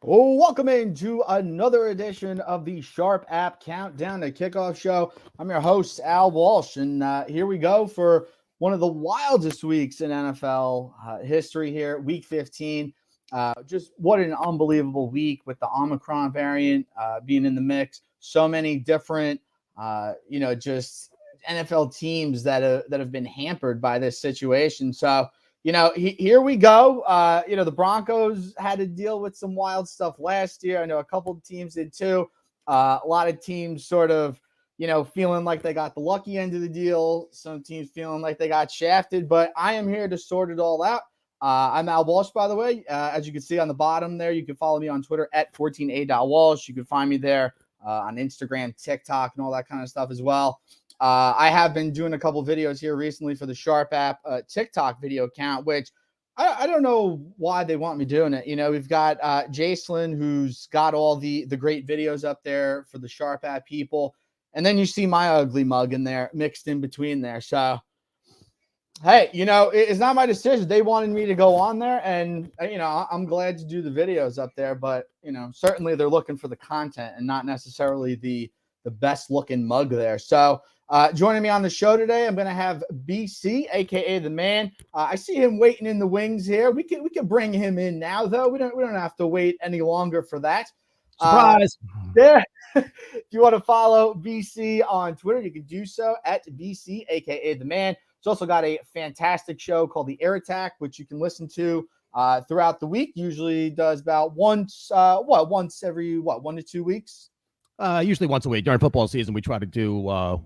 Oh, welcome into another edition of the Sharp App Countdown to Kickoff Show. I'm your host, Al Walsh, and here we go for one of the wildest weeks in NFL history here, Week 15. Just what an unbelievable week with the Omicron variant being in the mix. So many different, just NFL teams that have been hampered by this situation. So, here we go. The Broncos had to deal with some wild stuff last year. I know a couple of teams did too. A lot of teams sort of, feeling like they got the lucky end of the deal. Some teams feeling like they got shafted. But I am here to sort it all out. I'm Al Walsh, by the way. As you can see on the bottom there, you can follow me on Twitter at 14a.walsh. You can find me there on Instagram, TikTok, and all that kind of stuff as well. I have been doing a couple videos here recently for the Sharp app TikTok video account, which I don't know why they want me doing it. We've got Jacelyn, who's got all the great videos up there for the Sharp app people. And then you see my ugly mug in there mixed in between there. So, hey, it's not my decision. They wanted me to go on there, and, I'm glad to do the videos up there. But, certainly they're looking for the content and not necessarily the best looking mug there. So, joining me on the show today, I'm going to have BC, aka the man. I see him waiting in the wings here. We can bring him in now, though. We don't have to wait any longer for that. Surprise! Yeah. If you want to follow BC on Twitter, you can do so at BC, aka the man. He's also got a fantastic show called The Air Attack, which you can listen to throughout the week. Usually does about once every 1 to 2 weeks. Usually once a week. During football season, we try to do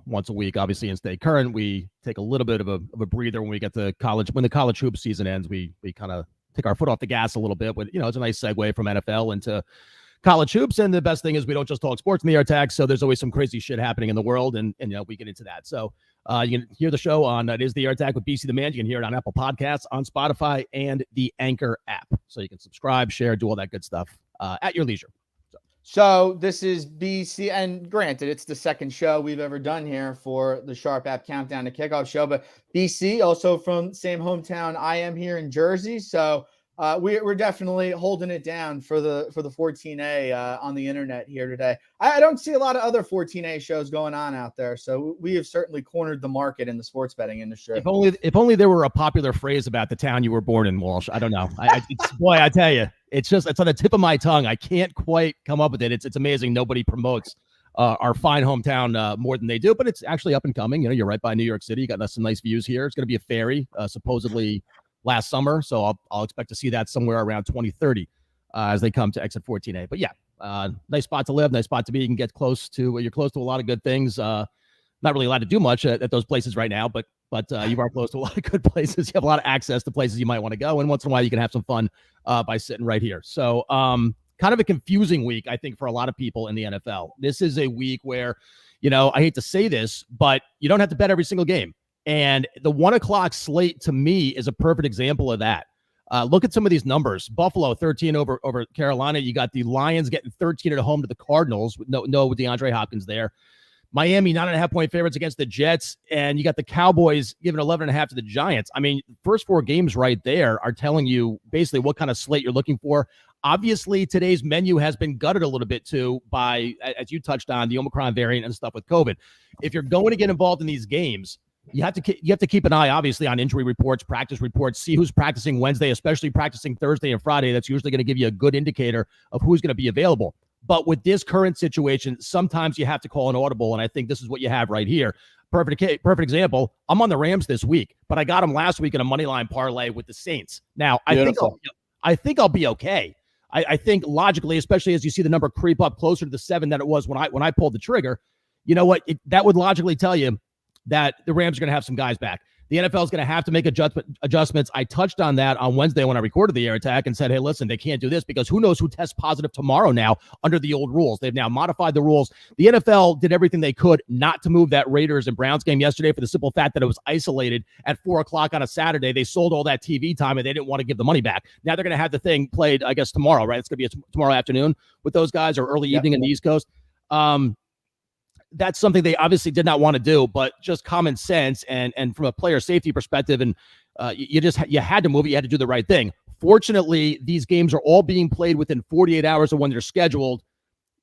once a week, obviously, and stay current. We take a little bit of a breather when we get to college. When the college hoop season ends, we kind of take our foot off the gas a little bit. But, it's a nice segue from NFL into college hoops. And the best thing is we don't just talk sports in the Air Attack, so there's always some crazy shit happening in the world, and we get into that. So you can hear the show on It Is the Air Attack with BC the Man. You can hear it on Apple Podcasts, on Spotify, and the Anchor app. So you can subscribe, share, do all that good stuff at your leisure. So this is BC, and granted, it's the second show we've ever done here for the Sharp App Countdown to Kickoff show, but BC, also from same hometown I am here in Jersey, so we're definitely holding it down for the 14A on the internet here today. I don't see a lot of other 14A shows going on out there, so we have certainly cornered the market in the sports betting industry. If only there were a popular phrase about the town you were born in, Walsh. I don't know. Boy, I tell you, it's on the tip of my tongue. I can't quite come up with it. It's amazing. Nobody promotes our fine hometown more than they do, but it's actually up and coming. You're right by New York City. You got some nice views here. It's going to be a ferry, supposedly last summer. So I'll expect to see that somewhere around 2030 as they come to exit 14A. But yeah, nice spot to live, nice spot to be. You can get you're close to a lot of good things. Not really allowed to do much at those places right now, but you are close to a lot of good places. You have a lot of access to places you might want to go. And once in a while, you can have some fun by sitting right here. So kind of a confusing week, I think, for a lot of people in the NFL. This is a week where, I hate to say this, but you don't have to bet every single game. And the 1 o'clock slate, to me, is a perfect example of that. Look at some of these numbers. Buffalo, 13 over Carolina. You got the Lions getting 13 at home to the Cardinals with no DeAndre Hopkins there. Miami, 9.5-point favorites against the Jets. And you got the Cowboys giving 11.5 to the Giants. I mean, first 4 games right there are telling you basically what kind of slate you're looking for. Obviously, today's menu has been gutted a little bit, too, by, as you touched on, the Omicron variant and stuff with COVID. If you're going to get involved in these games, you have to keep an eye, obviously, on injury reports, practice reports, see who's practicing Wednesday, especially practicing Thursday and Friday. That's usually going to give you a good indicator of who's going to be available. But with this current situation, sometimes you have to call an audible, and I think this is what you have right here. Perfect example. I'm on the Rams this week, but I got them last week in a moneyline parlay with the Saints. Now, I think I'll be okay. I think logically, especially as you see the number creep up closer to the 7 than it was when I pulled the trigger, you know what? That would logically tell you that the Rams are going to have some guys back. The NFL is going to have to make adjustments. I touched on that on Wednesday when I recorded the Air Attack and said, hey, listen, they can't do this because who knows who tests positive tomorrow now under the old rules. They've now modified the rules. The NFL did everything they could not to move that Raiders and Browns game yesterday for the simple fact that it was isolated at 4 o'clock on a Saturday. They sold all that TV time and they didn't want to give the money back. Now they're going to have the thing played, I guess, tomorrow, right? It's going to be tomorrow afternoon with those guys or early evening in the East Coast. That's something they obviously did not want to do, but just common sense and from a player safety perspective, and you had to move it. You had to do the right thing. Fortunately, these games are all being played within 48 hours of when they're scheduled.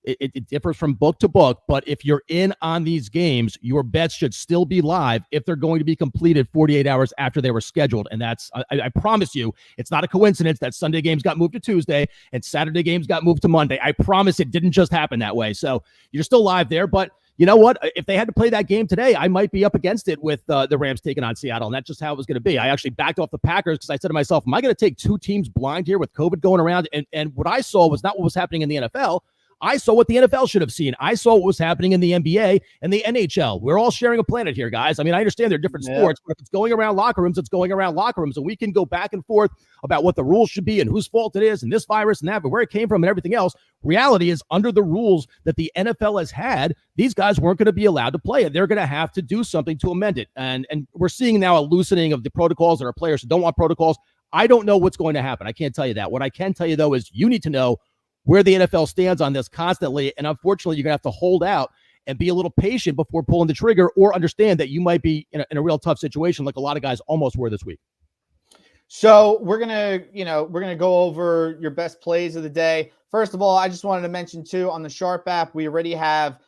It differs from book to book, but if you're in on these games, your bets should still be live if they're going to be completed 48 hours after they were scheduled. And that's, I promise you, it's not a coincidence that Sunday games got moved to Tuesday and Saturday games got moved to Monday. I promise it didn't just happen that way. So you're still live there, but you know what? If they had to play that game today, I might be up against it with the Rams taking on Seattle, and that's just how it was going to be. I actually backed off the Packers because I said to myself, am I going to take two teams blind here with COVID going around? And what I saw was not what was happening in the NFL. I saw what the NFL should have seen. I saw what was happening in the NBA and the NHL. We're all sharing a planet here, guys. I mean, I understand they're different sports, but if it's going around locker rooms, it's going around locker rooms. And we can go back and forth about what the rules should be and whose fault it is and this virus and that, but where it came from and everything else. Reality is, under the rules that the NFL has had, these guys weren't going to be allowed to play it. They're going to have to do something to amend it. And we're seeing now a loosening of the protocols. There are players who don't want protocols. I don't know what's going to happen. I can't tell you that. What I can tell you, though, is you need to know where the NFL stands on this constantly. And unfortunately, you're going to have to hold out and be a little patient before pulling the trigger, or understand that you might be in a real tough situation like a lot of guys almost were this week. So we're going to go over your best plays of the day. First of all, I just wanted to mention too, on the Sharp app, we already have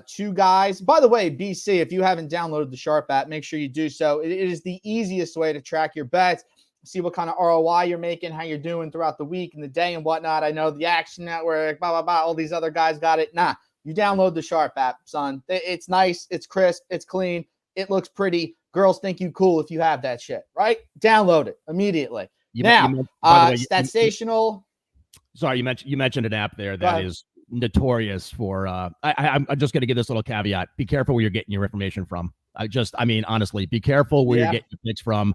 two guys. By the way, BC, if you haven't downloaded the Sharp app, make sure you do so. It is the easiest way to track your bets, see what kind of ROI you're making, how you're doing throughout the week and the day and whatnot. I know the Action Network, blah, blah, blah, all these other guys got it. Nah, you download the Sharp app, son. It's nice, it's crisp, it's clean, it looks pretty. Girls think you cool if you have that shit, right? Download it immediately. Statsational. Sorry, you mentioned an app there that is notorious for, I'm just going to give this little caveat. Be careful where you're getting your information from. Honestly, be careful where you're getting your picks from.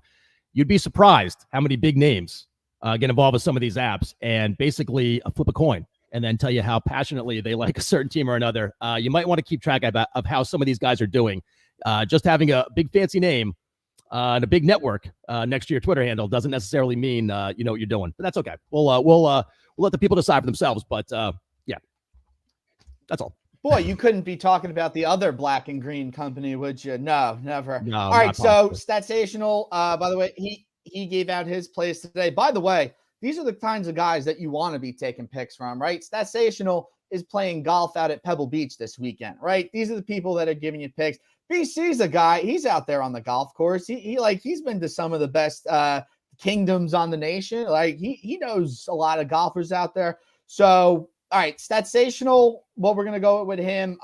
You'd be surprised how many big names get involved with some of these apps and basically flip a coin and then tell you how passionately they like a certain team or another. You might want to keep track of how some of these guys are doing. Just having a big fancy name and a big network next to your Twitter handle doesn't necessarily mean you know what you're doing. But that's okay. We'll let the people decide for themselves. But yeah, that's all. Boy, you couldn't be talking about the other black and green company, would you? No, never. No, all right, so Statsational, by the way, he gave out his plays today. By the way, these are the kinds of guys that you want to be taking picks from, right? Statsational is playing golf out at Pebble Beach this weekend, right? These are the people that are giving you picks. BC's a guy, he's out there on the golf course. He's been to some of the best kingdoms on the nation. Like he knows a lot of golfers out there. So, all right, Statsational, what we're going to go with him.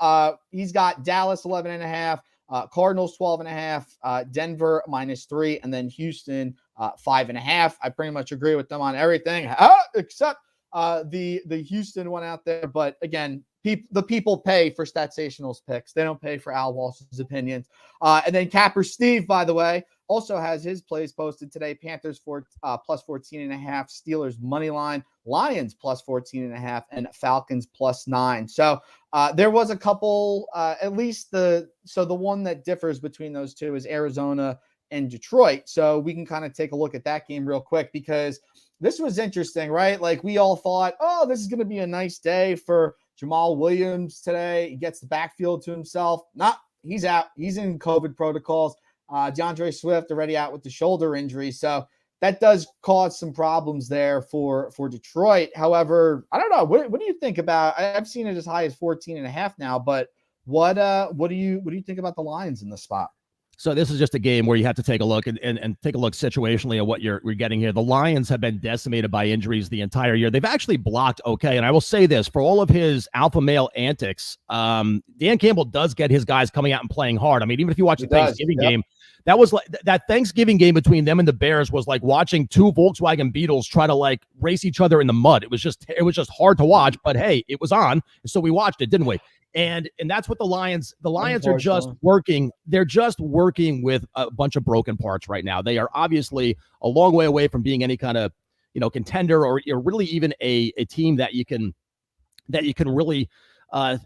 He's got Dallas 11.5, Cardinals 12.5, Denver -3, and then Houston 5.5. I pretty much agree with them on everything, except the Houston one out there. But again, the people pay for Statsational's picks. They don't pay for Al Walsh's opinions. And then Capper Steve, by the way, also has his plays posted today. Panthers plus 14.5, Steelers Moneyline, Lions plus 14.5, and Falcons +9. So there was a couple, at least the one that differs between those two is Arizona and Detroit. So we can kind of take a look at that game real quick, because this was interesting, right? Like we all thought, oh, this is going to be a nice day for Jamal Williams today. He gets the backfield to himself. He's out. He's in COVID protocols. DeAndre Swift already out with the shoulder injury. So that does cause some problems there for Detroit. However, I don't know. What do you think about, I've seen it as high as 14.5 now, but what do you think about the Lions in the spot? So this is just a game where you have to take a look and take a look situationally at what you're getting here. The Lions have been decimated by injuries the entire year. They've actually blocked okay. And I will say this, for all of his alpha male antics, Dan Campbell does get his guys coming out and playing hard. I mean, even if you watch the Thanksgiving game, that was like that Thanksgiving game between them and the Bears was like watching two Volkswagen Beetles try to like race each other in the mud. It was just hard to watch, but hey, it was on. So we watched it, didn't we? And that's what the Lions are just working. They're just working with a bunch of broken parts right now. They are obviously a long way away from being any kind of, contender or really even a team that you can really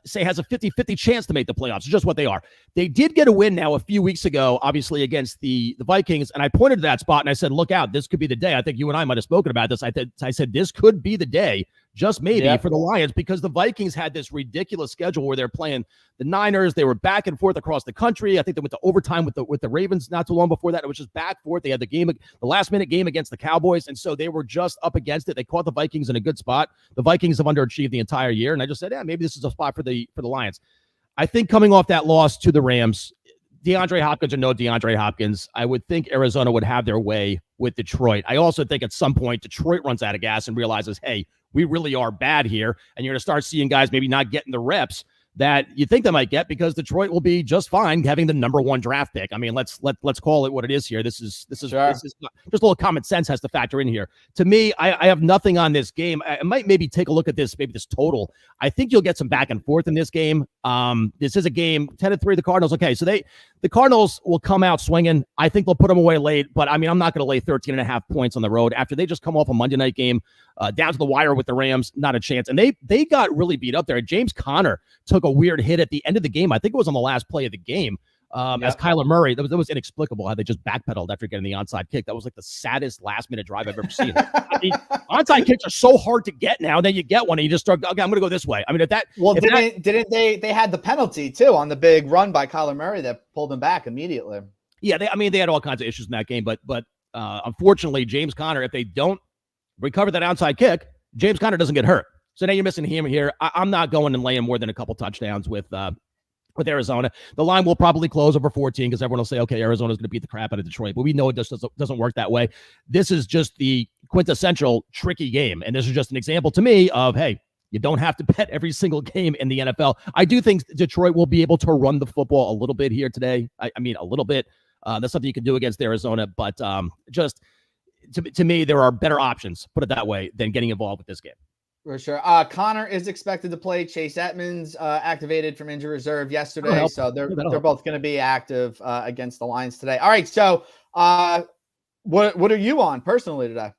say has a 50-50 chance to make the playoffs. It's just what they are. They did get a win now a few weeks ago, obviously against the Vikings. And I pointed to that spot and I said, look out, this could be the day. I think you and I might have spoken about this. I said, this could be the day just maybe for the Lions, because the Vikings had this ridiculous schedule where they're playing the Niners. They were back and forth across the country. I think they went to overtime with the Ravens not too long before that. It was just back and forth. They had the last-minute game against the Cowboys, and so they were just up against it. They caught the Vikings in a good spot. The Vikings have underachieved the entire year, and I just said, maybe this is a spot for the Lions. I think coming off that loss to the Rams, DeAndre Hopkins or no DeAndre Hopkins, I would think Arizona would have their way with Detroit. I also think at some point Detroit runs out of gas and realizes, hey, we really are bad here, and you're going to start seeing guys maybe not getting the reps that you think they might get, because Detroit will be just fine having the number 1 draft pick. I mean, let's call it what it is here. This is just a little common sense has to factor in here. To me, I have nothing on this game. I might maybe take a look at this total. I think you'll get some back and forth in this game. This is a game 10-3 the Cardinals. Okay, so the Cardinals will come out swinging. I think they'll put them away late, but I mean, I'm not going to lay 13.5 points on the road after they just come off a Monday night game down to the wire with the Rams. Not a chance. And they got really beat up there. James Conner took a weird hit at the end of the game. I think it was on the last play of the game. As Kyler Murray, that was inexplicable how they just backpedaled after getting the onside kick. That was like the saddest last-minute drive I've ever seen. I mean, onside kicks are so hard to get now. Then you get one and you just start, okay, I'm going to go this way. I mean, didn't they had the penalty too on the big run by Kyler Murray that pulled him back immediately? Yeah, they had all kinds of issues in that game, but unfortunately, James Conner, if they don't recover that onside kick, James Conner doesn't get hurt. So now you're missing him here. I'm not going and laying more than a couple touchdowns with Arizona. The line will probably close over 14 because everyone will say, okay, Arizona's going to beat the crap out of Detroit. But we know it just doesn't work that way. This is just the quintessential tricky game. And this is just an example to me of, hey, you don't have to bet every single game in the NFL. I do think Detroit will be able to run the football a little bit here today. I mean, a little bit. That's something you can do against Arizona. But just to me, there are better options, put it that way, than getting involved with this game. For sure. Connor is expected to play. Chase Edmonds activated from injury reserve yesterday, so they're both going to be active against the Lions today. All right, so what are you on personally today?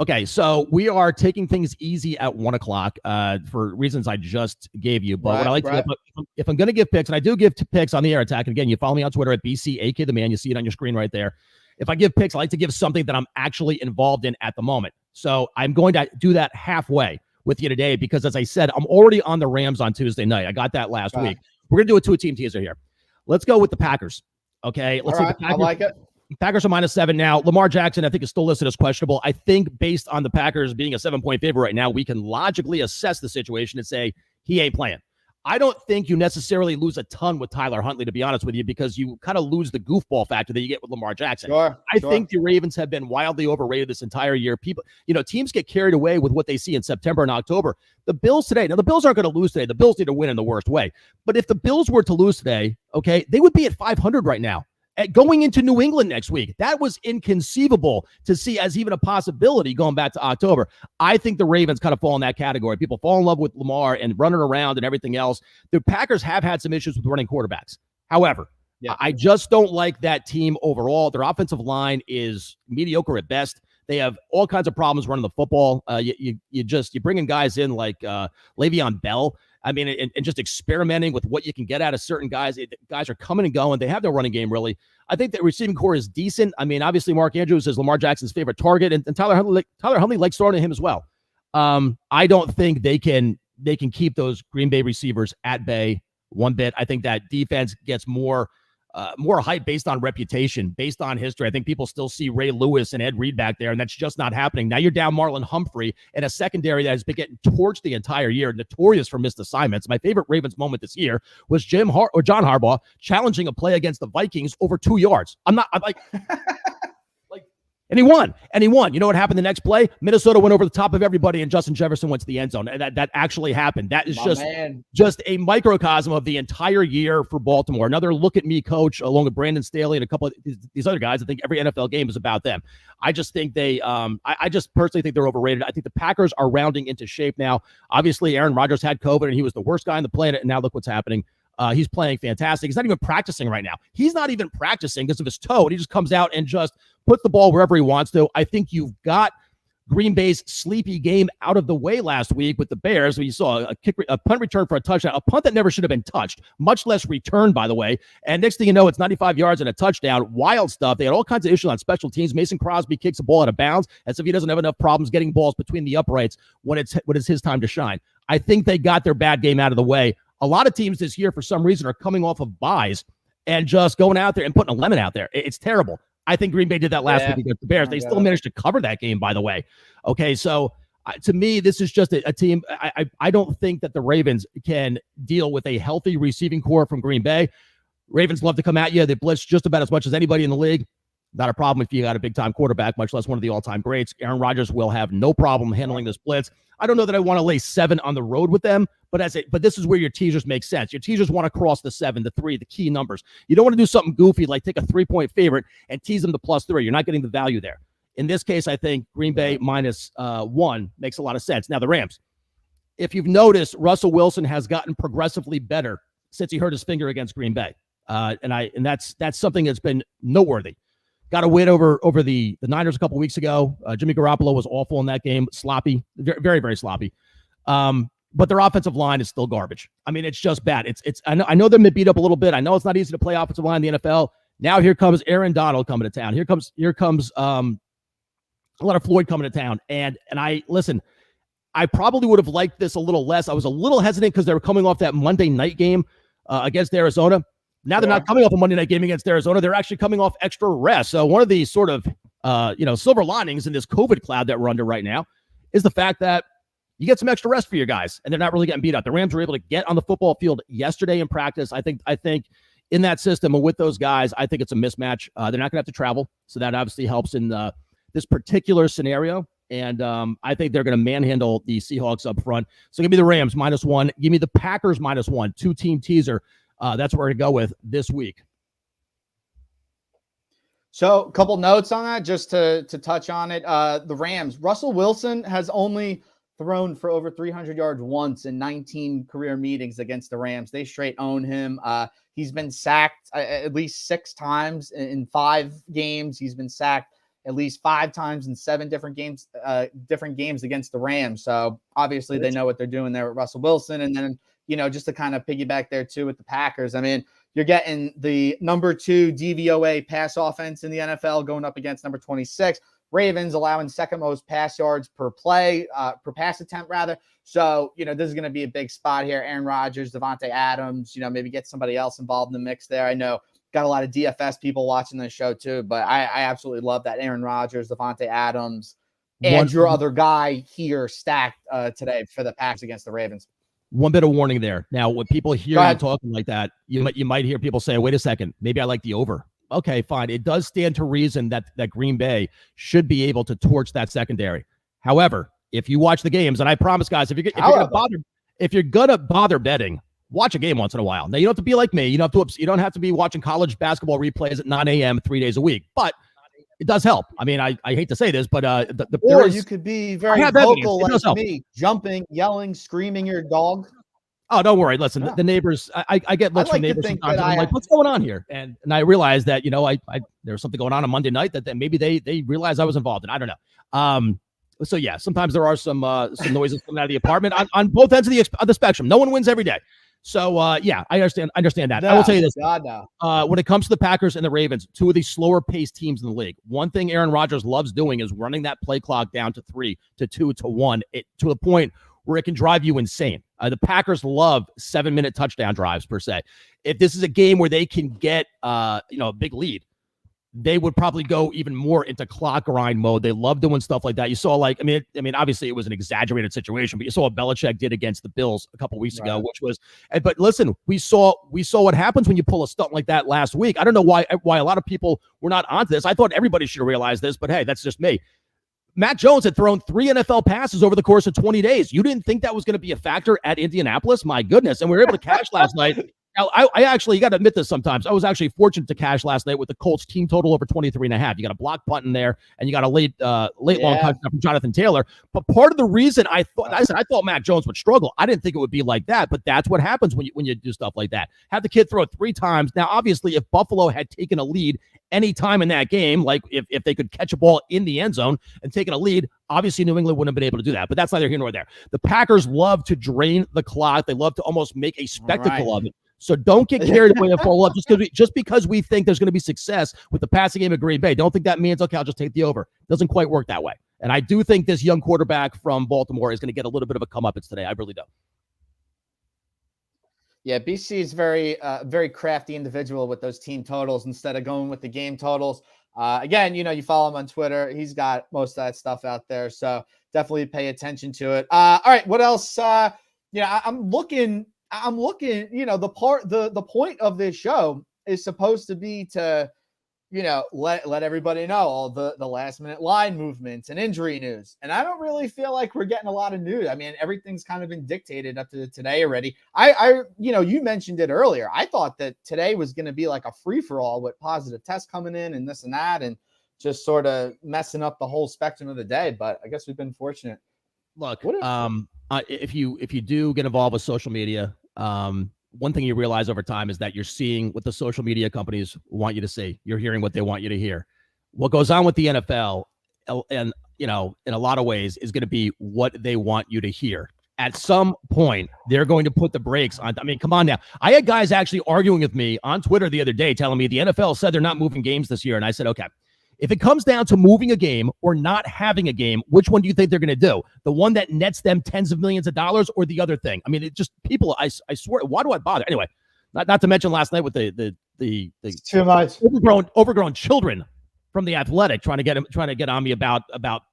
Okay, so we are taking things easy at 1:00 for reasons I just gave you. But what I like to do, if I'm going to give picks, and I do give picks on the Air Attack, and again, you follow me on Twitter at BCAK the Man. You see it on your screen right there. If I give picks, I like to give something that I'm actually involved in at the moment. So I'm going to do that halfway with you today because, as I said, I'm already on the Rams on Tuesday night. I got that last week. We're going to do a 2-team teaser here. Let's go with the Packers. Okay, let's see. The Packers, I like it. Packers are -7 now. Lamar Jackson, I think, is still listed as questionable. I think based on the Packers being a 7-point favorite right now, we can logically assess the situation and say he ain't playing. I don't think you necessarily lose a ton with Tyler Huntley, to be honest with you, because you kind of lose the goofball factor that you get with Lamar Jackson. I think the Ravens have been wildly overrated this entire year. People, teams get carried away with what they see in September and October. The Bills today, now the Bills aren't going to lose today. The Bills need to win in the worst way. But if the Bills were to lose today, okay, they would be at 500 right now. Going into New England next week. That was inconceivable to see as even a possibility going back to October. I think the Ravens kind of fall in that category. People fall in love with Lamar and running around and everything else. The Packers have had some issues with running quarterbacks. However, I just don't like that team overall. Their offensive line is mediocre at best. They have all kinds of problems running the football. You bring in guys in like Le'Veon Bell. I mean, and just experimenting with what you can get out of certain guys. Guys are coming and going. They have no running game, really. I think the receiving core is decent. I mean, obviously, Mark Andrews is Lamar Jackson's favorite target, and Tyler Huntley likes throwing to him as well. I don't think they can keep those Green Bay receivers at bay one bit. I think that defense gets more hype based on reputation, based on history. I think people still see Ray Lewis and Ed Reed back there, and that's just not happening. Now you're down Marlon Humphrey in a secondary that has been getting torched the entire year, notorious for missed assignments. My favorite Ravens moment this year was John Harbaugh challenging a play against the Vikings over 2 yards. I'm like... And he won. You know what happened the next play? Minnesota went over the top of everybody, and Justin Jefferson went to the end zone. That actually happened. That is just a microcosm of the entire year for Baltimore. Another look at me coach, along with Brandon Staley and a couple of these other guys. I think every NFL game is about them. I just think I just personally think they're overrated. I think the Packers are rounding into shape now. Obviously, Aaron Rodgers had COVID, and he was the worst guy on the planet, and now look what's happening. He's playing fantastic. He's not even practicing right now. He's not even practicing because of his toe, and he just comes out and just puts the ball wherever he wants to. I think you've got Green Bay's sleepy game out of the way last week with the Bears. We saw a punt return for a touchdown, a punt that never should have been touched, much less returned, by the way. And next thing you know, it's 95 yards and a touchdown. Wild stuff. They had all kinds of issues on special teams. Mason Crosby kicks a ball out of bounds as if he doesn't have enough problems getting balls between the uprights when it's his time to shine. I think they got their bad game out of the way. A lot of teams this year, for some reason, are coming off of byes and just going out there and putting a lemon out there. It's terrible. I think Green Bay did that last week against the Bears. They still managed to cover that game, by the way. Okay, so to me, this is just a team. I don't think that the Ravens can deal with a healthy receiving core from Green Bay. Ravens love to come at you. They blitz just about as much as anybody in the league. Not a problem if you got a big-time quarterback, much less one of the all-time greats. Aaron Rodgers will have no problem handling this blitz. I don't know that I want to lay 7 on the road with them, but this is where your teasers make sense. Your teasers want to cross the 7, the 3, the key numbers. You don't want to do something goofy like take a 3-point favorite and tease them to +3. You're not getting the value there. In this case, I think Green Bay -1 makes a lot of sense. Now, the Rams. If you've noticed, Russell Wilson has gotten progressively better since he hurt his finger against Green Bay. And that's something that's been noteworthy. Got a win over the Niners a couple weeks ago. Jimmy Garoppolo was awful in that game. Sloppy. Very, very sloppy. But their offensive line is still garbage. I mean, it's just bad. I know they've been beat up a little bit. I know it's not easy to play offensive line in the NFL. Now here comes Aaron Donald coming to town. Here comes a lot of Floyd coming to town. And I probably would have liked this a little less. I was a little hesitant because they were coming off that Monday night game against Arizona. Now they're not coming off a Monday night game against Arizona. They're actually coming off extra rest. So one of the sort of, silver linings in this COVID cloud that we're under right now is the fact that you get some extra rest for your guys, and they're not really getting beat up. The Rams were able to get on the football field yesterday in practice. I think in that system and with those guys, I think it's a mismatch. They're not going to have to travel, so that obviously helps in this particular scenario. And I think they're going to manhandle the Seahawks up front. So give me the Rams -1. Give me the Packers -1. 2-team teaser. That's what we're going to go with this week. So a couple notes on that, just to touch on it. The Rams, Russell Wilson has only thrown for over 300 yards once in 19 career meetings against the Rams. They straight own him. He's been sacked at least 6 times in 5 games. He's been sacked at least 5 times in 7 different games against the Rams. So obviously they know what they're doing there with Russell Wilson. And then, just to kind of piggyback there too with the Packers. I mean, you're getting the number 2 DVOA pass offense in the NFL going up against number 26. Ravens allowing second most pass yards per pass attempt rather. So, this is going to be a big spot here. Aaron Rodgers, Devontae Adams, maybe get somebody else involved in the mix there. I know got a lot of DFS people watching this show too, but I absolutely love that Aaron Rodgers, Devontae Adams, and your other guy here stacked today for the Packs against the Ravens. One bit of warning there. Now, when people hear you talking like that, you might hear people say, wait a second, maybe I like the over. Okay, fine. It does stand to reason that Green Bay should be able to torch that secondary. However, if you watch the games, and I promise, guys, if you're gonna bother betting, watch a game once in a while. Now, you don't have to be like me. You don't have to be watching college basketball replays at 9 a.m. 3 days a week. But it does help. I mean, I hate to say this, but you could be very vocal like me, jumping, yelling, screaming your dog. Oh, don't worry. Listen, the neighbors, I get looks from neighbors sometimes. I'm like, what's going on here? And I realized that, there was something going on Monday night that maybe they realized I was involved in. I don't know. So yeah, sometimes there are some noises coming out of the apartment on both ends of the spectrum. No one wins every day. So yeah, I understand that. I will tell you this. When it comes to the Packers and the Ravens, 2 of the slower paced teams in the league, one thing Aaron Rodgers loves doing is running that play clock down to 3, to 2, to 1, to the point where it can drive you insane. The Packers love 7-minute touchdown drives per se. If this is a game where they can get a big lead, they would probably go even more into clock grind mode. They love doing stuff like that. You saw obviously it was an exaggerated situation, but you saw what Belichick did against the Bills a couple weeks ago, which was, but listen, we saw what happens when you pull a stunt like that last week. I don't know why a lot of people were not onto this. I thought everybody should have realized this, but hey, that's just me. Matt Jones had thrown 3 NFL passes over the course of 20 days. You didn't think that was going to be a factor at Indianapolis? My goodness. And we were able to cash last night Now, I actually, you got to admit this sometimes. I was actually fortunate to cash last night with the Colts team total over 23.5. You got a block punt in there, and you got a late long touchdown from Jonathan Taylor. But part of the reason I thought Mac Jones would struggle. I didn't think it would be like that, but that's what happens when you do stuff like that. Have the kid throw it 3 times. Now, obviously, if Buffalo had taken a lead any time in that game, like if they could catch a ball in the end zone and taken a lead, obviously New England wouldn't have been able to do that. But that's neither here nor there. The Packers love to drain the clock. They love to almost make a spectacle of it. So don't get carried away and fall up just because we think there's going to be success with the passing game of Green Bay. Don't think that means, okay, I'll just take the over. It doesn't quite work that way. And I do think this young quarterback from Baltimore is going to get a little bit of a comeuppance today. I really do. Yeah, BC is very crafty individual with those team totals instead of going with the game totals. Again, you follow him on Twitter. He's got most of that stuff out there. So definitely pay attention to it. All right, what else? I'm looking, the point of this show is supposed to be to, let everybody know all the last minute line movements and injury news. And I don't really feel like we're getting a lot of news. I mean, everything's kind of been dictated up to today already. You mentioned it earlier. I thought that today was going to be like a free for all with positive tests coming in and this and that, and just sort of messing up the whole spectrum of the day. But I guess we've been fortunate. Look, if you do get involved with social media, one thing you realize over time is that you're seeing what the social media companies want you to see. You're hearing what they want you to hear. What goes on with the NFL, and in a lot of ways, is going to be what they want you to hear. At some point, they're going to put the brakes on. I mean, come on now. I had guys actually arguing with me on Twitter the other day, telling me the NFL said they're not moving games this year, and I said, okay. If it comes down to moving a game or not having a game, which one do you think they're going to do? The one that nets them tens of millions of dollars, or the other thing? I mean, it just people. I swear, why do I bother? Anyway, not to mention last night with the too much overgrown children from the Athletic trying to get on me about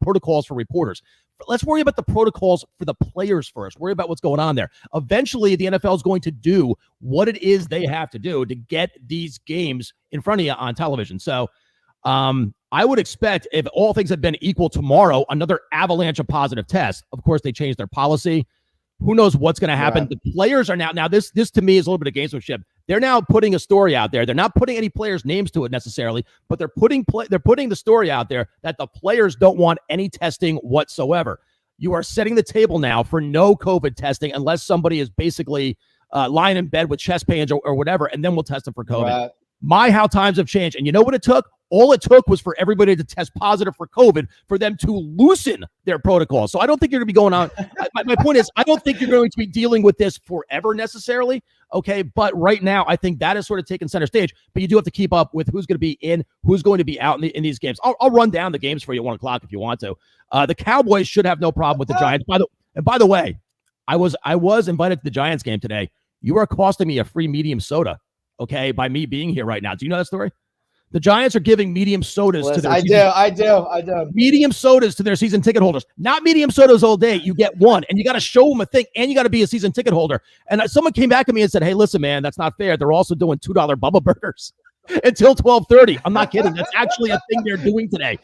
protocols for reporters. Let's worry about the protocols for the players first. Worry about what's going on there. Eventually, the NFL is going to do what it is they have to do to get these games in front of you on television. So. I would expect, if all things had been equal tomorrow, another avalanche of positive tests. Of course, they changed their policy. Who knows what's going to happen? Right. The players are now this to me is a little bit of gamesmanship. They're now putting a story out there. They're not putting any players' names to it necessarily, but they're putting the story out there that the players don't want any testing whatsoever. You are setting the table now for no COVID testing unless somebody is basically lying in bed with chest pains or whatever, and then we'll test them for COVID. Right. How times have changed. And you know what it took? All it took was for everybody to test positive for COVID for them to loosen their protocol. So I don't think you're going to be going on. My point is, I don't think you're going to be dealing with this forever necessarily. Okay. But right now, I think that is sort of taking center stage. But you do have to keep up with who's going to be in, who's going to be out in these games. I'll run down the games for you at 1 o'clock if you want to. The Cowboys should have no problem with the Giants. By the way, I was invited to the Giants game today. You are costing me a free medium soda. Okay. By me being here right now. Do you know that story? The Giants are giving medium sodas to their I do. Medium sodas to their season ticket holders. Not medium sodas all day. You get one, and you got to show them a thing, and you got to be a season ticket holder. And someone came back to me and said, hey, listen, man, that's not fair. They're also doing $2 Bubba Burgers until 12:30. I'm not kidding. That's actually a thing they're doing today.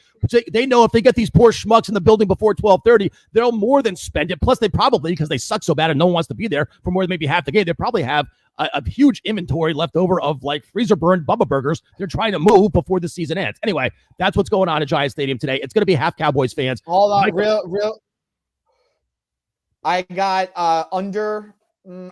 They know if they get these poor schmucks in the building before 12:30, they'll more than spend it. Plus, they probably, because they suck so bad and no one wants to be there for more than maybe half the game, they probably have a huge inventory left over of like freezer burned Bubba Burgers. They're trying to move before the season ends. Anyway, that's what's going on at Giants Stadium today. It's going to be half Cowboys fans. Hold on, real. I got under.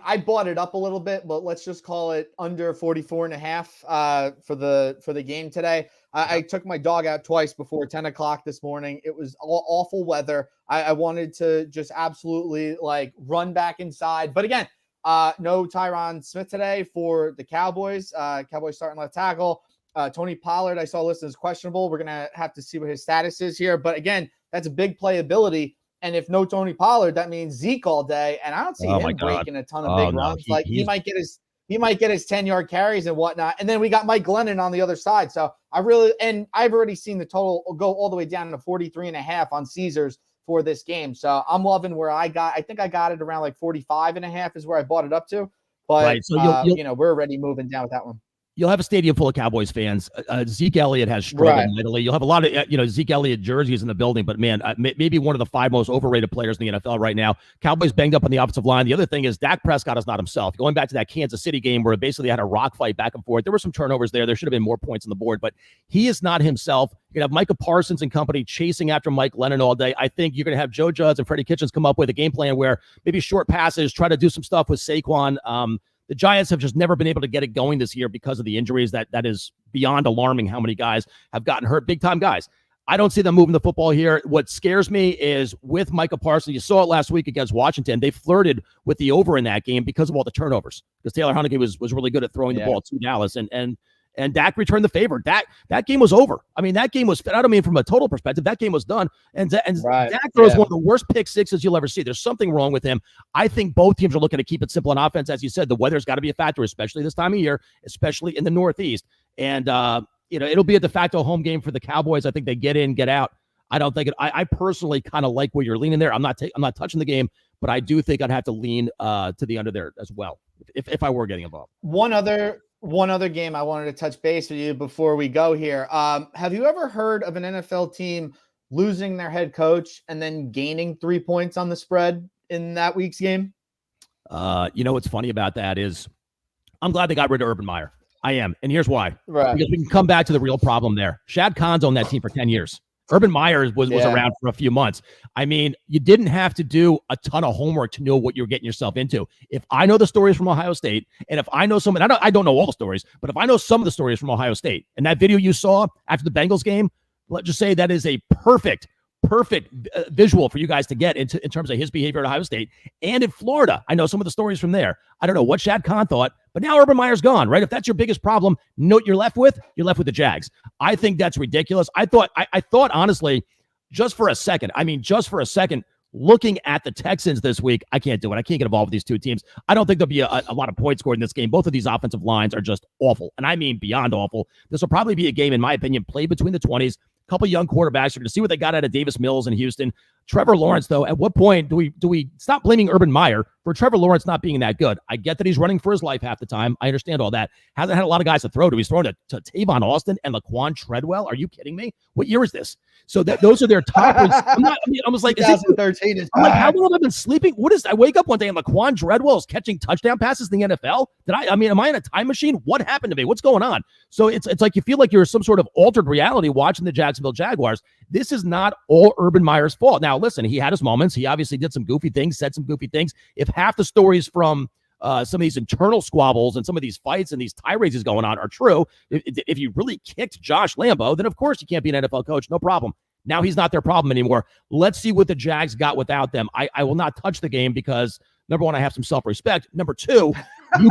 I bought it up a little bit, but let's just call it under 44.5 for the game today. I took my dog out twice before 10 o'clock this morning. It was awful weather. I wanted to just absolutely like run back inside. But again, no Tyron Smith today for the Cowboys. Cowboys starting left tackle. Tony Pollard, I saw listed as questionable. We're going to have to see what his status is here. But again, that's a big playability. And if no Tony Pollard, that means Zeke all day. And I don't see him breaking a ton of big runs. He might get his 10-yard carries and whatnot. And then we got Mike Glennon on the other side. So I've already seen the total go all the way down to 43.5 on Caesars for this game. So I'm loving where I think I got it around like 45.5 is where I bought it up to. But right. So we're already moving down with that one. You'll have a stadium full of Cowboys fans. Zeke Elliott has struggled mightily. You'll have a lot of, Zeke Elliott jerseys in the building, but man, maybe one of the 5 most overrated players in the NFL right now. Cowboys banged up on the offensive line. The other thing is Dak Prescott is not himself. Going back to that Kansas City game where basically had a rock fight back and forth. There were some turnovers there. There should have been more points on the board, but he is not himself. You're going to have Micah Parsons and company chasing after Mike Lennon all day. I think you're going to have Joe Judge and Freddie Kitchens come up with a game plan where maybe short passes, try to do some stuff with Saquon. The Giants have just never been able to get it going this year because of the injuries. That is beyond alarming how many guys have gotten hurt, big-time guys. I don't see them moving the football here. What scares me is with Micah Parsons, you saw it last week against Washington. They flirted with the over in that game because of all the turnovers, because Taylor Heinicke was really good at throwing the ball to Dallas, and Dak returned the favor. That game was over. I mean, that game was, I don't mean from a total perspective, that game was done. And Dak throws one of the worst pick sixes you'll ever see. There's something wrong with him. I think both teams are looking to keep it simple on offense. As you said, the weather's got to be a factor, especially this time of year, especially in the Northeast. And, it'll be a de facto home game for the Cowboys. I think they get in, get out. I don't think I personally kind of like where you're leaning there. I'm not touching the game, but I do think I'd have to lean to the under there as well if I were getting involved. One other game I wanted to touch base with you before we go here. Have you ever heard of an NFL team losing their head coach and then gaining 3 points on the spread in that week's game? What's funny about that is I'm glad they got rid of Urban Meyer. I am. And here's why. Right. Because we can come back to the real problem there. Shad Khan's on that team for 10 years. Urban Meyer was around for a few months. I mean, you didn't have to do a ton of homework to know what you're getting yourself into. If I know the stories from Ohio State, and if I know some, and I don't know all the stories, but if I know some of the stories from Ohio State, and that video you saw after the Bengals game, let's just say that is a perfect visual for you guys to get in terms of his behavior at Ohio State and in Florida. I know some of the stories from there. I don't know what Shad Khan thought, but now Urban Meyer's gone, right? If that's your biggest problem, know what you're left with? You're left with the Jags. I think that's ridiculous. I thought honestly, just for a second, looking at the Texans this week, I can't do it. I can't get involved with these two teams. I don't think there'll be a lot of points scored in this game. Both of these offensive lines are just awful, and I mean beyond awful. This will probably be a game, in my opinion, played between the 20s. Couple young quarterbacks. You're going to see what they got out of Davis Mills in Houston. Trevor Lawrence, though, at what point do we stop blaming Urban Meyer for Trevor Lawrence not being that good? I get that he's running for his life half the time. I understand all that. Hasn't had a lot of guys to throw to. He's thrown to Tavon Austin and Laquan Treadwell. Are you kidding me? What year is this? So those are their top. I was like, 2013 is I'm like, how long have I been sleeping? I wake up one day and Laquan Treadwell is catching touchdown passes in the NFL? Am I in a time machine? What happened to me? What's going on? So it's like you feel like you're some sort of altered reality watching the Jacksonville Jaguars. This is not all Urban Meyer's fault. Now, listen, he had his moments. He obviously did some goofy things, said some goofy things. If half the stories from some of these internal squabbles and some of these fights and these tirades he's going on are true, if you really kicked Josh Lambo, then of course you can't be an NFL coach. No problem. Now he's not their problem anymore. Let's see what the Jags got without them. I will not touch the game because, number one, I have some self-respect. Number two, you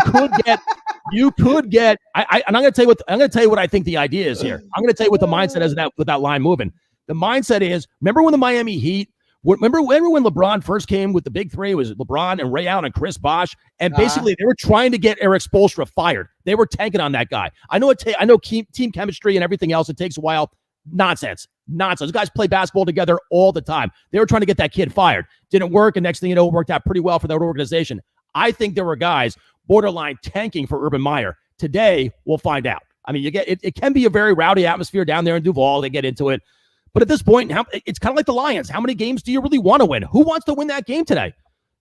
could get. And I'm going to tell you what I think the idea is here. I'm going to tell you what the mindset is with that line moving. The mindset is, remember when the Miami Heat. Remember when LeBron first came with the big three? It was LeBron and Ray Allen and Chris Bosh, and basically they were trying to get Eric Spoelstra fired. They were tanking on that guy. I know team chemistry and everything else. It takes a while. Nonsense. Those guys play basketball together all the time. They were trying to get that kid fired. Didn't work, and next thing you know, it worked out pretty well for that organization. I think there were guys borderline tanking for Urban Meyer. Today, we'll find out. I mean, it can be a very rowdy atmosphere down there in Duval. They get into it. But at this point, it's kind of like the Lions. How many games do you really want to win? Who wants to win that game today?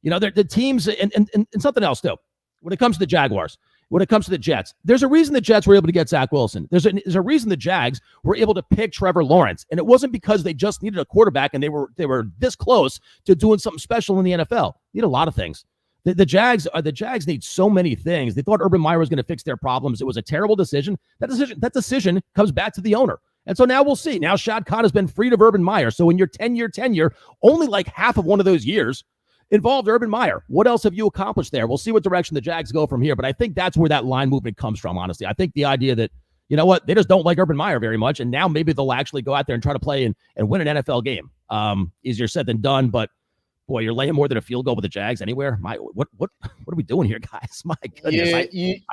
The teams and something else, too. When it comes to the Jaguars, when it comes to the Jets, there's a reason the Jets were able to get Zach Wilson. There's a reason the Jags were able to pick Trevor Lawrence. And it wasn't because they just needed a quarterback and they were this close to doing something special in the NFL. They need a lot of things. The Jags need so many things. They thought Urban Meyer was going to fix their problems. It was a terrible decision. That decision comes back to the owner. And so now we'll see. Now Shad Khan has been freed of Urban Meyer. So in your 10-year tenure, only like half of one of those years involved Urban Meyer. What else have you accomplished there? We'll see what direction the Jags go from here. But I think that's where that line movement comes from, honestly. I think the idea that, you know what, they just don't like Urban Meyer very much. And now maybe they'll actually go out there and try to play and win an NFL game. Easier said than done. But boy, you're laying more than a field goal with the Jags anywhere. What are we doing here, guys? My goodness.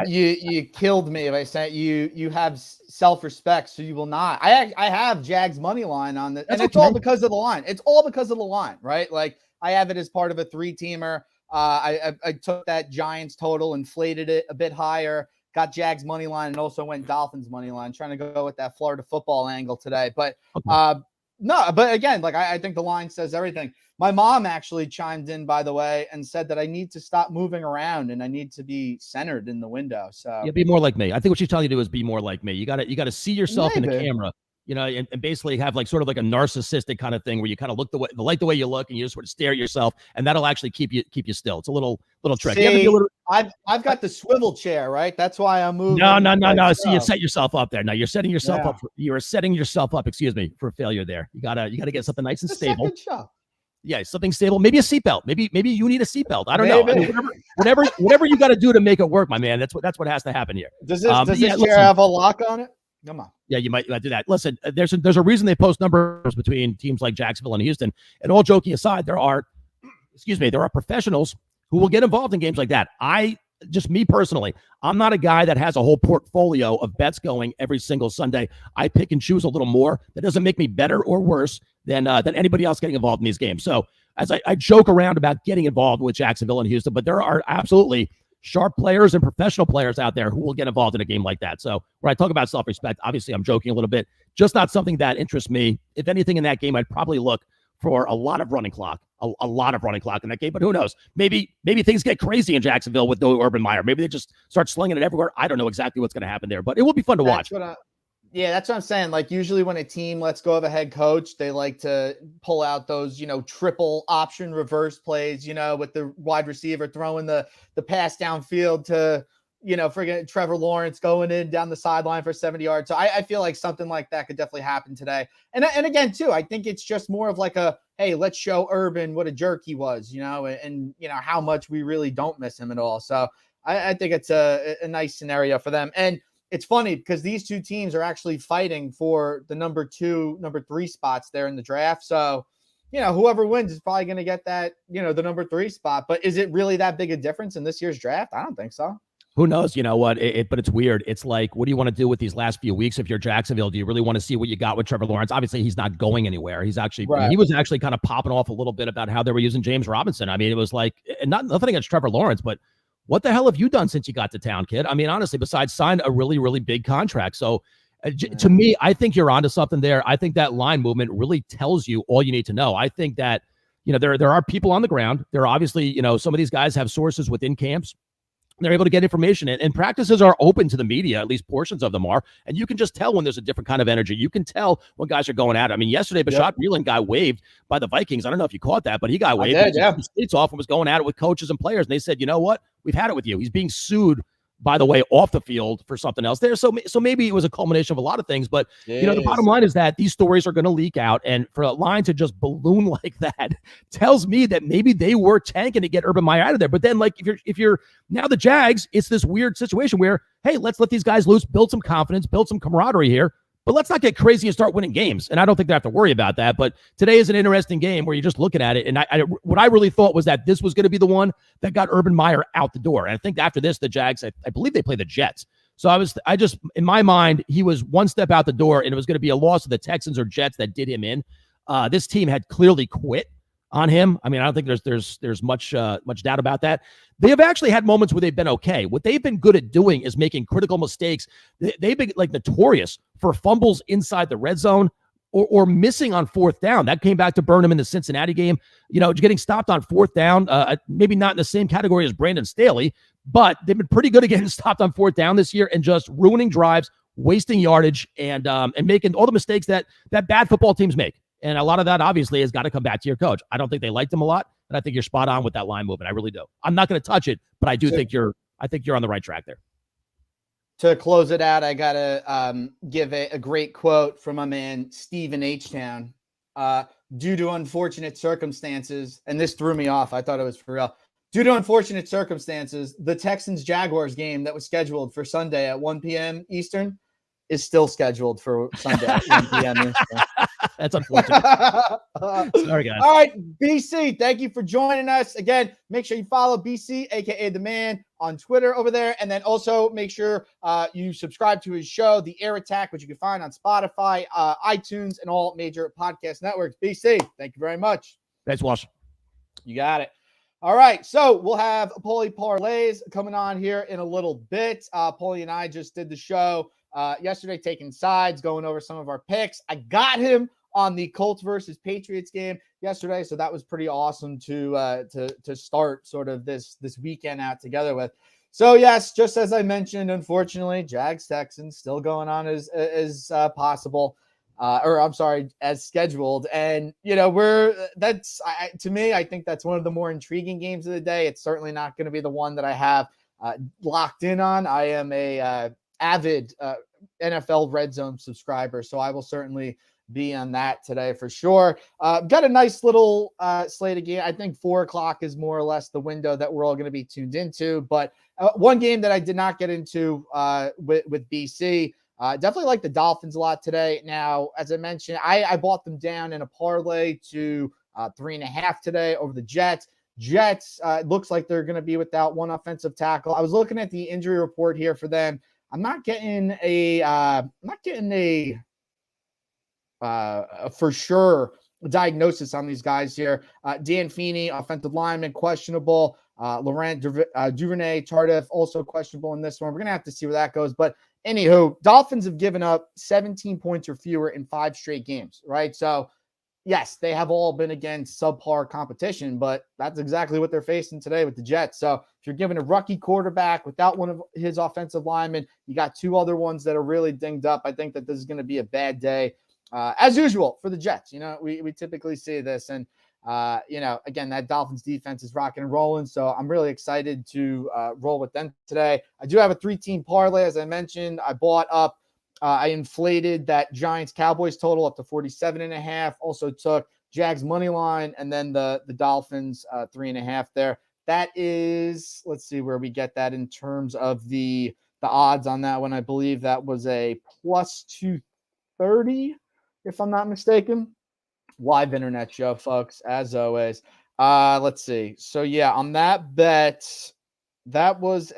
You killed me by saying you have self-respect, so you will not. I have Jags money line on the, and it's all because of the line. It's all because of the line, right? Like I have it as part of a 3-teamer. I took that Giants total, inflated it a bit higher. got Jags money line and also went Dolphins money line, trying to go with that Florida football angle today. But no, but again, like I think the line says everything. My mom actually chimed in, by the way, and said that I need to stop moving around and I need to be centered in the window. So yeah, be more like me. I think what she's telling you to do is be more like me. You gotta see yourself in the camera, and basically have like sort of like a narcissistic kind of thing where you kind of look the way you look and you just sort of stare at yourself, and that'll actually keep you still. It's a little trick. See, I've got the swivel chair, right? That's why I'm moving. No. See, you set yourself up there. Now you're setting yourself up. You're setting yourself up. Excuse me, for failure there. You gotta get something nice and stable. Yeah, something stable. Maybe a seatbelt. Maybe you need a seatbelt. I don't know. I mean, whatever you got to do to make it work, my man. That's what has to happen here. Does this chair have a lock on it? Come on. Yeah, you might do that. Listen, there's a reason they post numbers between teams like Jacksonville and Houston. And all joking aside, there are professionals who will get involved in games like that. Me personally, I'm not a guy that has a whole portfolio of bets going every single Sunday. I pick and choose a little more. That doesn't make me better or worse than anybody else getting involved in these games. So as I joke around about getting involved with Jacksonville and Houston, but there are absolutely sharp players and professional players out there who will get involved in a game like that. So when I talk about self-respect, obviously I'm joking a little bit, just not something that interests me. If anything in that game, I'd probably look for a lot of running clock, a lot of running clock in that game. But who knows? Maybe things get crazy in Jacksonville with no Urban Meyer. Maybe they just start slinging it everywhere. I don't know exactly what's going to happen there, but it will be fun to watch. That's what I'm saying. Like usually when a team lets go of a head coach, they like to pull out those, triple option reverse plays, with the wide receiver throwing the pass downfield to, friggin' Trevor Lawrence going in down the sideline for 70 yards. So I feel like something like that could definitely happen today. And again, too, I think it's just more of like hey, let's show Urban what a jerk he was, and how much we really don't miss him at all. So I think it's a nice scenario for them. And it's funny because these two teams are actually fighting for the number 2, number 3 spots there in the draft. So, whoever wins is probably going to get that, the number 3 spot. But is it really that big a difference in this year's draft? I don't think so. Who knows? You know what? But it's weird. It's like, what do you want to do with these last few weeks? If you're Jacksonville, do you really want to see what you got with Trevor Lawrence? Obviously, he's not going anywhere. He's actually, he was actually kind of popping off a little bit about how they were using James Robinson. I mean, it was like, and nothing against Trevor Lawrence, but what the hell have you done since you got to town, kid? I mean, honestly, besides sign a really, really big contract. So to me, I think you're onto something there. I think that line movement really tells you all you need to know. I think that, there are people on the ground. There are obviously, some of these guys have sources within camps. They're able to get information, and practices are open to the media, at least portions of them are. And you can just tell when there's a different kind of energy. You can tell when guys are going at it. I mean, yesterday, Bashaud Breeland got waived by the Vikings. I don't know if you caught that, but he got waived. He states off and was going at it with coaches and players. And they said, you know what? We've had it with you. He's being sued, by the way, off the field for something else there. So maybe it was a culmination of a lot of things. But, the bottom line is that these stories are going to leak out. And for a line to just balloon like that tells me that maybe they were tanking to get Urban Meyer out of there. But then, like, if you're now the Jags, it's this weird situation where, hey, let's let these guys loose, build some confidence, build some camaraderie here. But let's not get crazy and start winning games. And I don't think they have to worry about that. But today is an interesting game where you're just looking at it. And what I really thought was that this was going to be the one that got Urban Meyer out the door. And I think after this, the Jags, I believe they play the Jets. So I just, in my mind, he was one step out the door, and it was going to be a loss to the Texans or Jets that did him in. This team had clearly quit on him. I mean, I don't think there's much doubt about that. They have actually had moments where they've been okay. What they've been good at doing is making critical mistakes. They've been like notorious for fumbles inside the red zone or missing on 4th down. That came back to burn them in the Cincinnati game. Getting stopped on 4th down, maybe not in the same category as Brandon Staley, but they've been pretty good at getting stopped on 4th down this year and just ruining drives, wasting yardage, and making all the mistakes that bad football teams make. And a lot of that obviously has got to come back to your coach. I don't think they liked him a lot, and I think you're spot on with that line movement. I really do. I'm not going to touch it, but I do think you're on the right track there. To close it out, I got to give a great quote from my man, Steve in H-Town. Due to unfortunate circumstances, and this threw me off. I thought it was for real. Due to unfortunate circumstances, the Texans-Jaguars game that was scheduled for Sunday at 1 p.m. Eastern is still scheduled for Sunday at 1 p.m. Eastern. That's unfortunate. Sorry, guys. All right, BC, thank you for joining us. Again, make sure you follow BC, a.k.a. The Man, on Twitter over there. And then also make sure you subscribe to his show, The Air Attack, which you can find on Spotify, iTunes, and all major podcast networks. BC, thank you very much. Thanks, Walsh. You got it. All right, so we'll have Paulie Parlays coming on here in a little bit. Paulie and I just did the show yesterday, taking sides, going over some of our picks. I got him on the Colts versus Patriots game yesterday, so that was pretty awesome to start sort of this weekend out together with. So yes, just as I mentioned, unfortunately, Jags Texans still going on as possible. As scheduled. And, to me, I think that's one of the more intriguing games of the day. It's certainly not going to be the one that I have locked in on. I am a avid NFL Red Zone subscriber, so I will certainly be on that today for sure. Got a nice little slate of game. I think 4:00 is more or less the window that we're all going to be tuned into. But one game that I did not get into with BC, definitely like the Dolphins a lot today. Now, as I mentioned, I bought them down in a parlay to 3.5 today over the Jets. Jets looks like they're going to be without one offensive tackle. I was looking at the injury report here for them. I'm not getting a for sure diagnosis on these guys here. Dan Feeney, offensive lineman, questionable. Laurent Duvernay, Tardif, also questionable in this one. We're going to have to see where that goes. But anywho, Dolphins have given up 17 points or fewer in 5 straight games, right? So, yes, they have all been against subpar competition, but that's exactly what they're facing today with the Jets. So if you're giving a rookie quarterback without one of his offensive linemen, you got 2 other ones that are really dinged up. I think that this is going to be a bad day, as usual, for the Jets. We typically see this. And, again, that Dolphins defense is rocking and rolling. So I'm really excited to roll with them today. I do have a 3-team parlay, as I mentioned. I bought up. I inflated that Giants-Cowboys total up to 47.5. Also took Jags Moneyline and then the Dolphins 3.5 there. That is, let's see where we get that in terms of the odds on that one. I believe that was a plus 230, if I'm not mistaken. Live internet show, folks, as always. Let's see. So, yeah, on that bet, that was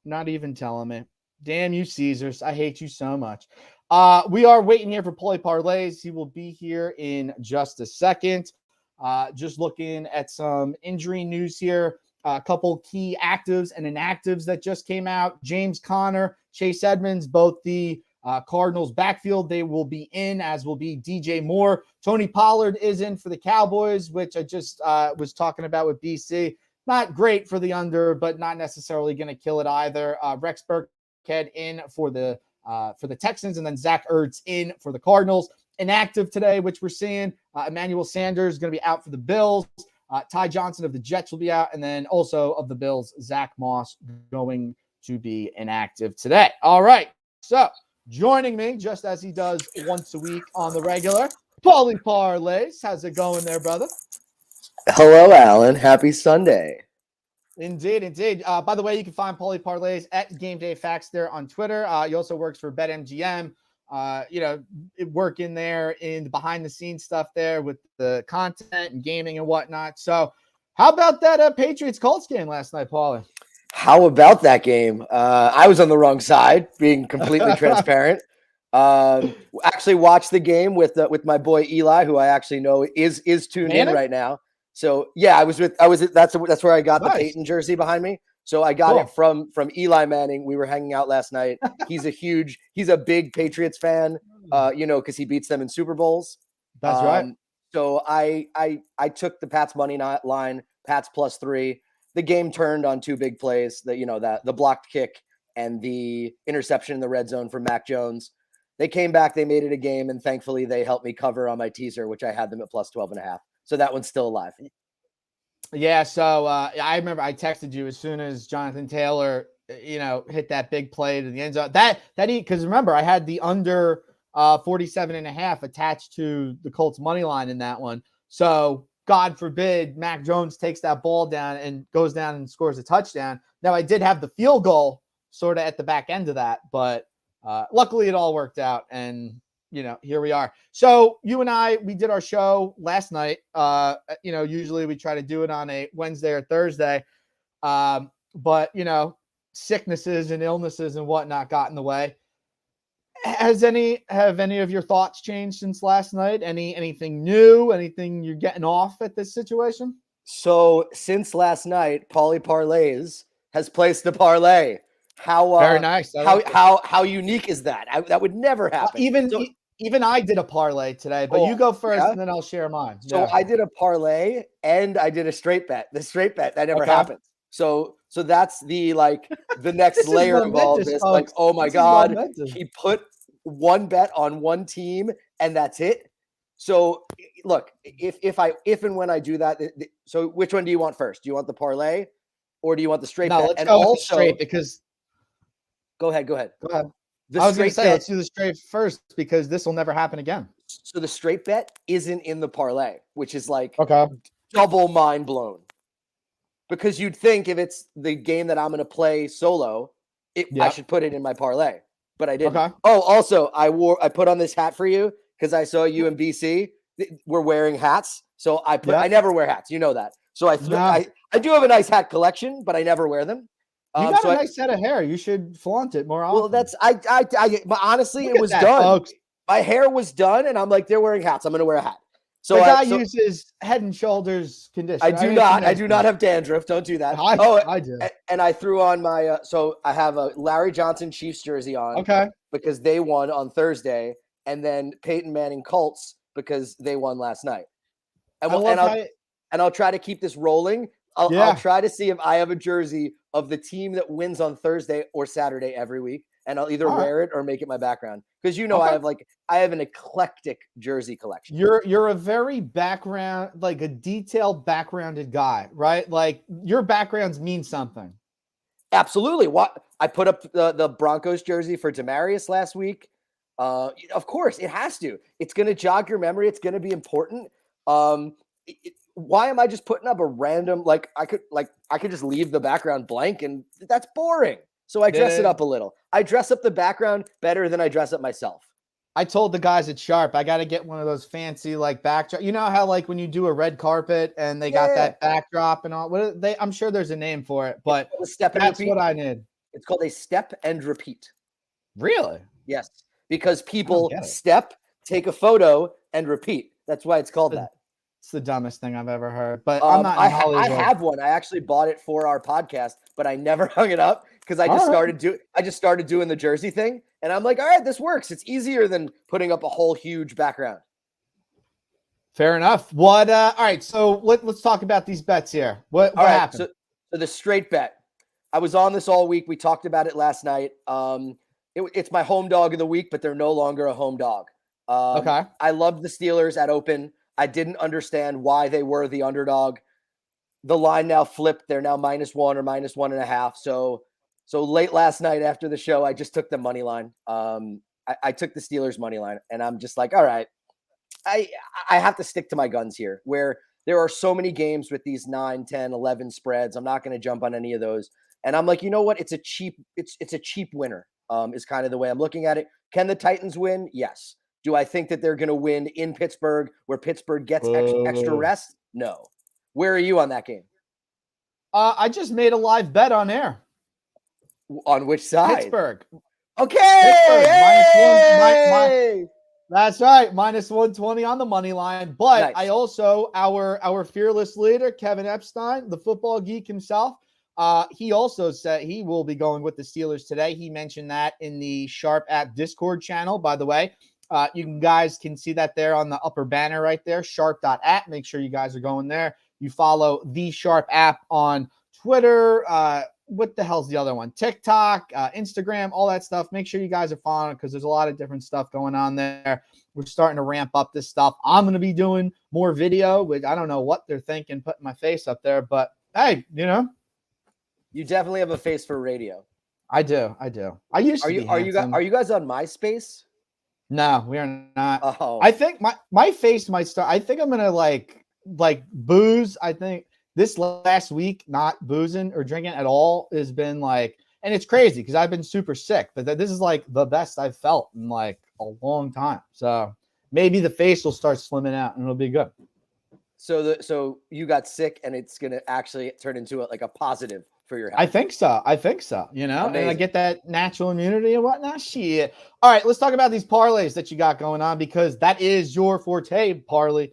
not even telling me. Damn you, Caesars. I hate you so much. We are waiting here for Paulie Parlays. He will be here in just a second. Just looking at some injury news here. A couple key actives and inactives that just came out. James Conner, Chase Edmonds, both the Cardinals backfield, they will be in, as will be DJ Moore. Tony Pollard is in for the Cowboys, which I just was talking about with BC. Not great for the under, but not necessarily going to kill it either. Rex Burkhead in for the Texans, and then Zach Ertz in for the Cardinals. Inactive today, which we're seeing. Emmanuel Sanders is going to be out for the Bills. Ty Johnson of the Jets will be out, and then also of the Bills, Zach Moss going to be inactive today. All right, so joining me, just as he does once a week on the regular, Paulie Parlays. How's it going there, brother? Hello, Alan. Happy Sunday. Indeed, indeed. By the way, you can find Paulie Parlays at Game Day Facts there on Twitter. He also works for BetMGM. Working there in the behind-the-scenes stuff there with the content and gaming and whatnot. So how about that Patriots-Colts game last night, Paulie? How about that game? I was on the wrong side, being completely transparent. Actually watched the game with my boy Eli, who I actually know is tuned in right now. So yeah, that's where I got the Peyton jersey behind me. So I got it from Eli Manning. We were hanging out last night. He's a big Patriots fan, because he beats them in Super Bowls. That's right. So I took the Pats money line, Pats +3. The game turned on 2 big plays, the blocked kick and the interception in the red zone from Mac Jones. They came back, they made it a game, and thankfully they helped me cover on my teaser, which I had them at +12.5. So that one's still alive. Yeah, so I remember I texted you as soon as Jonathan Taylor, hit that big play to the end zone. Because remember, I had the under 47.5 attached to the Colts money line in that one. So God forbid Mac Jones takes that ball down and goes down and scores a touchdown. Now, I did have the field goal sort of at the back end of that, but luckily it all worked out, and here we are. So you and I, we did our show last night. Usually we try to do it on a Wednesday or Thursday, but sicknesses and illnesses and whatnot got in the way. Have any of your thoughts changed since last night? Anything new? Anything you're getting off at this situation? So since last night, Pauly Parlays has placed a parlay. How Very nice. I like it. how unique is that? That would never happen. Even I did a parlay today, but you go first, and then I'll share mine. So I did a parlay and I did a straight bet. The straight bet that never happens. So that's the next layer of all this. Folks. Like, oh my God, he put one bet on one team and that's it. So look, if and when I do that, so which one do you want first? Do you want the parlay or do you want the straight bet? Let's go with the straight because. Go ahead. I was going to say, let's do the straight first because this will never happen again. So the straight bet isn't in the parlay, which is okay, double mind blown. Because you'd think if it's the game that I'm going to play solo, I should put it in my parlay, but I didn't. Okay. Oh, also I put on this hat for you because I saw you in BC were wearing hats. So I never wear hats. You know that. So I do have a nice hat collection, but I never wear them. You got a nice set of hair. You should flaunt it more often. Well, that's honestly, it was done. Folks. My hair was done, and I'm like, they're wearing hats. I'm going to wear a hat. So the guy uses Head and Shoulders conditioner. I do not have dandruff. Don't do that. I do. And I threw on my so I have a Larry Johnson Chiefs jersey on. Okay. Because they won on Thursday, and then Peyton Manning Colts because they won last night. And I'll try to keep this rolling. I'll try to see if I have a jersey of the team that wins on Thursday or Saturday every week, and I'll either wear it or make it my background. Because I have an eclectic jersey collection. You're a very background, like a detailed backgrounded guy, right? Like your backgrounds mean something. Absolutely. What I put up the Broncos jersey for Demaryius last week. Of course, it has to. It's going to jog your memory. It's going to be important. Why am I just putting up a random I could just leave the background blank and that's boring. So I dress it up a little. I dress up the background better than I dress up myself. I told the guys at Sharp I got to get one of those fancy backdrop. You know how when you do a red carpet and they got that backdrop and all. I'm sure there's a name for it, but that's what I need. It's called a step and repeat. Really? Yes, because people step, take a photo, and repeat. That's why it's called that. It's the dumbest thing I've ever heard, but I'm not in Hollywood. I have one. I actually bought it for our podcast, but I never hung it up because I just started doing the jersey thing, and I'm like, all right, this works. It's easier than putting up a whole huge background. Fair enough. What? All right, so let's talk about these bets here. What happened? So the straight bet. I was on this all week. We talked about it last night. It's my home dog of the week, but they're no longer a home dog. Okay. I loved the Steelers at open. I didn't understand why they were the underdog. The line now flipped. They're now -1 or -1.5. So late last night after the show, I just took the money line. I took the Steelers money line, and I'm just like, all right, I have to stick to my guns here. Where there are so many games with these 9, 10, 11 spreads, I'm not going to jump on any of those. And I'm like, you know what? It's a cheap winner. Is kind of the way I'm looking at it. Can the Titans win? Yes. Do I think that they're going to win in Pittsburgh where Pittsburgh gets extra rest? No. Where are you on that game? I just made a live bet on air. On which side? Pittsburgh. Okay. Pittsburgh. That's right. -120 on the money line. But nice. I also, our fearless leader, Kevin Epstein, the football geek himself, he also said he will be going with the Steelers today. He mentioned that in the Sharp app Discord channel, by the way. You guys can see that there on the upper banner right there, sharp.app. Make sure you guys are going there. You follow the Sharp app on Twitter. What the hell's the other one? TikTok, Instagram, all that stuff. Make sure you guys are following because there's a lot of different stuff going on there. We're starting to ramp up this stuff. I'm going to be doing more video, which I don't know what they're thinking, putting my face up there. But, hey, You definitely have a face for radio. I do. I used to be handsome. Are you guys on MySpace? No, we are not. Oh. I think my face might start. I think I'm gonna like booze. I think this last week not boozing or drinking at all has been and it's crazy because I've been super sick. But this is the best I've felt in a long time. So maybe the face will start slimming out and it'll be good. So you got sick and it's gonna actually turn into a positive. For your health. I think so. Amazing. And I get that natural immunity and whatnot. Shit. All right, let's talk about these parlays that you got going on because that is your forte, Pauly.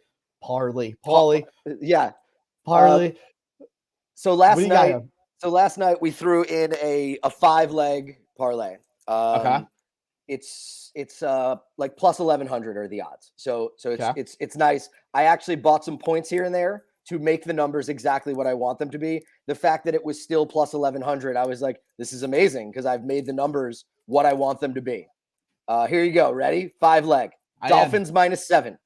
Yeah. parlay. So last night we threw in a 5-leg parlay. Okay. It's like plus 1,100 are the odds. So Okay. it's nice. I actually bought some points here and there to make the numbers exactly what I want them to be. The fact that it was still plus 1,100, I was like, this is amazing because I've made the numbers what I want them to be. Here you go. Ready? 5-leg. Dolphins -7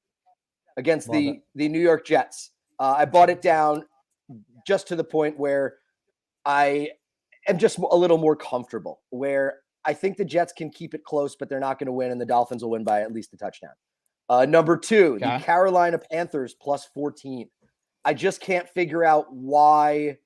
against the New York Jets. I bought it down just to the point where I am just a little more comfortable, where I think the Jets can keep it close, but they're not going to win, and the Dolphins will win by at least a touchdown. Number 2, the Carolina Panthers +14. I just can't figure out why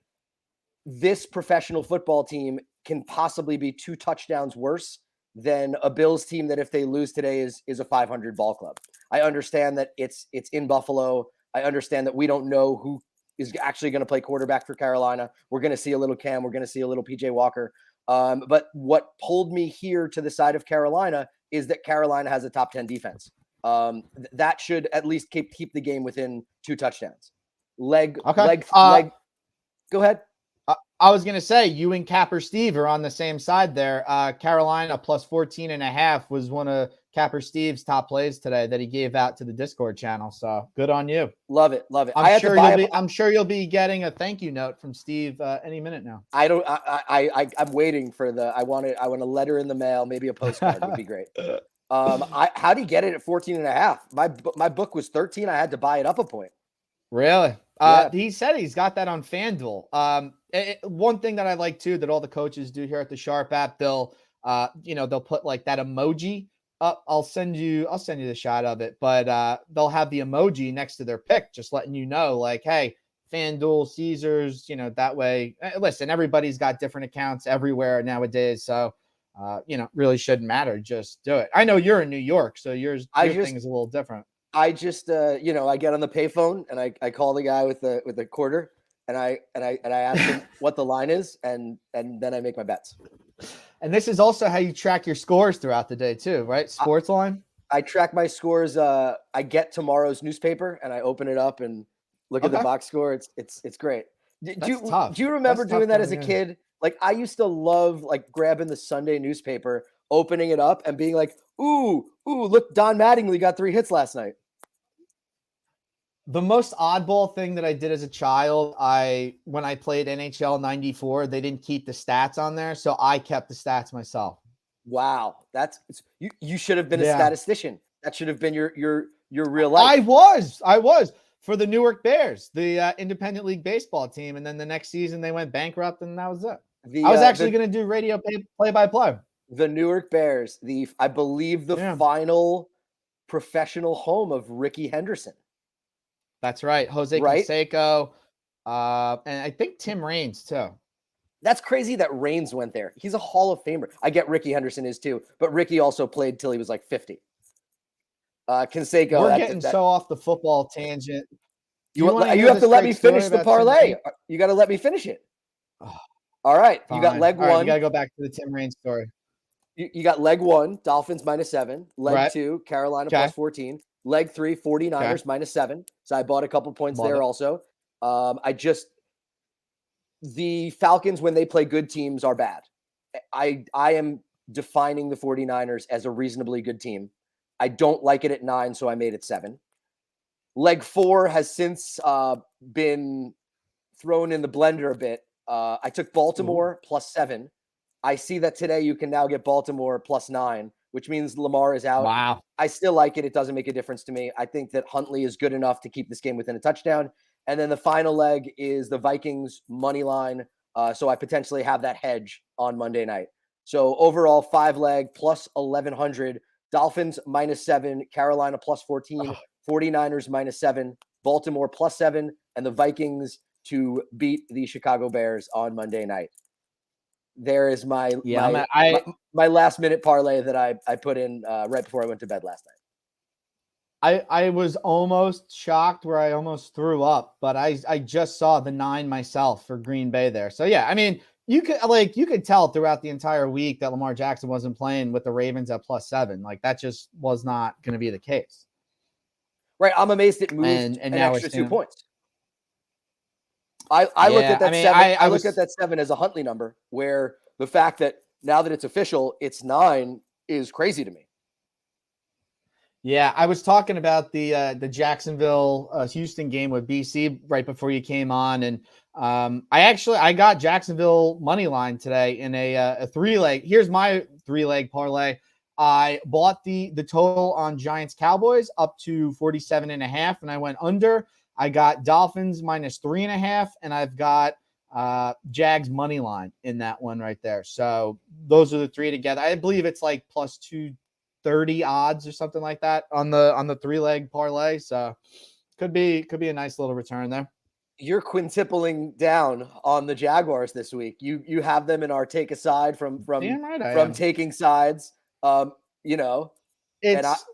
this professional football team can possibly be 2 touchdowns worse than a Bills team that if they lose today is a 500 ball club. I understand that it's in Buffalo. I understand that we don't know who is actually going to play quarterback for Carolina. We're going to see a little Cam. We're going to see a little PJ Walker. But what pulled me here to the side of Carolina is that Carolina has a top 10 defense. That should at least keep the game within 2 touchdowns. Leg. Go ahead. I was going to say, you and Capper Steve are on the same side there. Carolina +14.5 was one of Capper Steve's top plays today that he gave out to the Discord channel. So good on you. Love it. I'm sure you'll be getting a thank you note from Steve any minute now. I'm waiting for I want a letter in the mail, maybe a postcard would be great. How do you get it at 14.5? My book was 13. I had to buy it up a point. Really? Yeah. He said he's got that on FanDuel. One thing that I like too, that all the coaches do here at the Sharp app, they'll put like that emoji up. I'll send you the shot of it, but they'll have the emoji next to their pick, just letting you know, like, hey, FanDuel, Caesars, that way. Listen, everybody's got different accounts everywhere nowadays, so really shouldn't matter. Just do it. I know you're in New York, so your thing is a little different. I just, I get on the payphone and I call the guy with the quarter and I ask him what the line is and then I make my bets. And this is also how you track your scores throughout the day too, right? Sports line. I track my scores. I get tomorrow's newspaper and I open it up and look at the box score. It's great. Do you remember doing that as a kid? Like I used to love like grabbing the Sunday newspaper, opening it up and being like, ooh, look, Don Mattingly got 3 hits last night. The most oddball thing that I did as a child, when I played NHL 94, they didn't keep the stats on there, so I kept the stats myself. Wow, you should have been a statistician. That should have been your real life. I was for the Newark Bears, the independent league baseball team, and then the next season they went bankrupt, and that was it. I was actually going to do radio play-by-play. The Newark Bears, I believe the final professional home of Ricky Henderson. That's right. Jose Canseco, and I think Tim Raines too. That's crazy that Raines went there. He's a Hall of Famer. I get Ricky Henderson is too, but Ricky also played till he was like 50. Canseco. We're getting so off the football tangent. You have to let me finish the parlay. You got to let me finish it. All right. Fine. You got leg one. Right, you got to go back to the Tim Raines story. You got leg 1, Dolphins -7. Leg 2, Carolina +14. Leg 3, 49ers -7. So I bought a couple points there also. The Falcons, when they play good teams, are bad. I am defining the 49ers as a reasonably good team. I don't like it at 9, so I made it 7. Leg 4 has since been thrown in the blender a bit. I took Baltimore +7. I see that today you can now get Baltimore +9, which means Lamar is out. Wow. I still like it. It doesn't make a difference to me. I think that Huntley is good enough to keep this game within a touchdown. And then the final leg is the Vikings Moneyline. So I potentially have that hedge on Monday night. So overall, 5-leg +1,100. Dolphins -7, Carolina +14, 49ers -7, Baltimore +7, and the Vikings to beat the Chicago Bears on Monday night. There is my last minute parlay that I put in right before I went to bed last night. I was almost shocked where I almost threw up, but I just saw the 9 myself for Green Bay there. So yeah, I mean, you could tell throughout the entire week that Lamar Jackson wasn't playing with the Ravens at +7. Like that just was not going to be the case. Right. I'm amazed it moved and an now extra 2 points. I look at that seven. I look was, at that 7 as a Huntley number, where the fact that now that it's official, it's 9 is crazy to me. Yeah, I was talking about the Jacksonville Houston game with BC right before you came on, and I got Jacksonville money line today in a 3-leg. Here's my 3-leg parlay. I bought the total on Giants Cowboys up to 47.5, and I went under. I got Dolphins minus 3.5, and I've got Jags money line in that one right there. So those are the three together. I believe it's like plus 230 odds or something like that on the 3-leg parlay. So could be a nice little return there. You're quintupling down on the Jaguars this week. You have them in our take aside from taking sides. You know, it's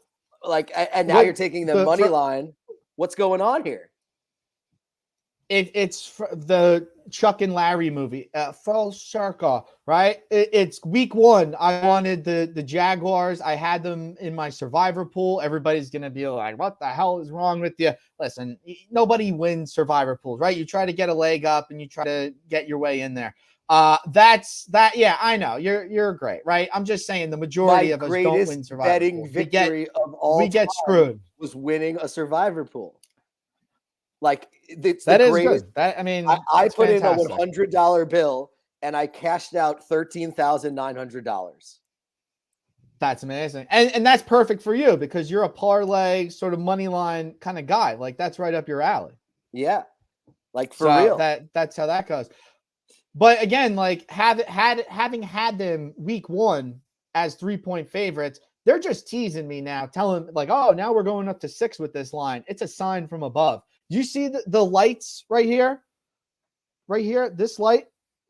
and now you're taking the money line. What's going on here? It's the Chuck and Larry movie, Full Circle, right? It's week 1. I wanted the Jaguars. I had them in my survivor pool. Everybody's going to be like, what the hell is wrong with you? Listen, nobody wins survivor pools, right? You try to get a leg up and you try to get your way in there. That's that. Yeah, I know you're great, right? I'm just saying the majority of us don't win survivor betting pools. Victory of all we get screwed. Was winning a survivor pool. Like it's that the is greatest. Good. That I mean, I put fantastic. in a $100 bill and I cashed out $13,900. That's amazing, and that's perfect for you because you're a parlay sort of money line kind of guy. Like that's right up your alley. Yeah, like for real. That's how that goes. But again, like having had them week 1 as 3-point favorites, they're just teasing me now, telling like, oh, now we're going up to 6 with this line. It's a sign from above. You see the lights right here? Right here, this light,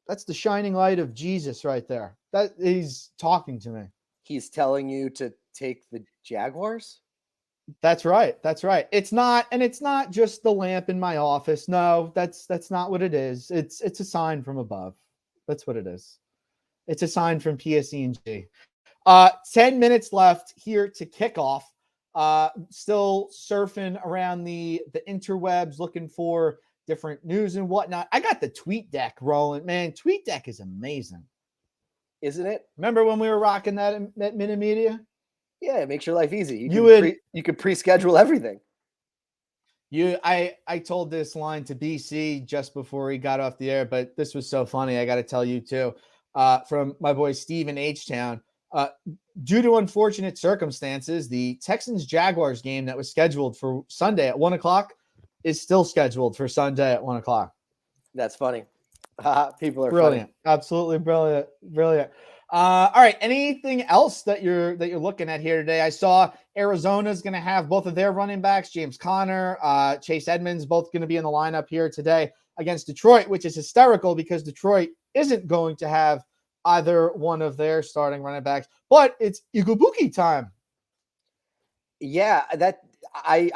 that's the shining light of Jesus right there. That he's talking to me. He's telling you to take the Jaguars? That's right. That's right. It's not just the lamp in my office. No, that's not what it is. It's a sign from above. That's what it is. It's a sign from PSE&G. 10 minutes left here to kick off. Still surfing around the interwebs, looking for different news and whatnot. I got the tweet deck rolling, man. Tweet deck is amazing, isn't it? Remember when we were rocking that Mini Media? Yeah, it makes your life easy. You could pre-schedule everything. I told this line to BC just before he got off the air, but this was so funny. I got to tell you too, from my boy Steve in H-Town. Due to unfortunate circumstances, the Texans-Jaguars game that was scheduled for Sunday at 1:00 is still scheduled for Sunday at 1:00. That's funny. People are brilliant. Funny. Absolutely brilliant. Brilliant. All right. Anything else that you're looking at here today? I saw Arizona's going to have both of their running backs, James Conner, Chase Edmonds, both going to be in the lineup here today against Detroit, which is hysterical because Detroit isn't going to have either one of their starting running backs, but it's Igubuki time. Yeah, that I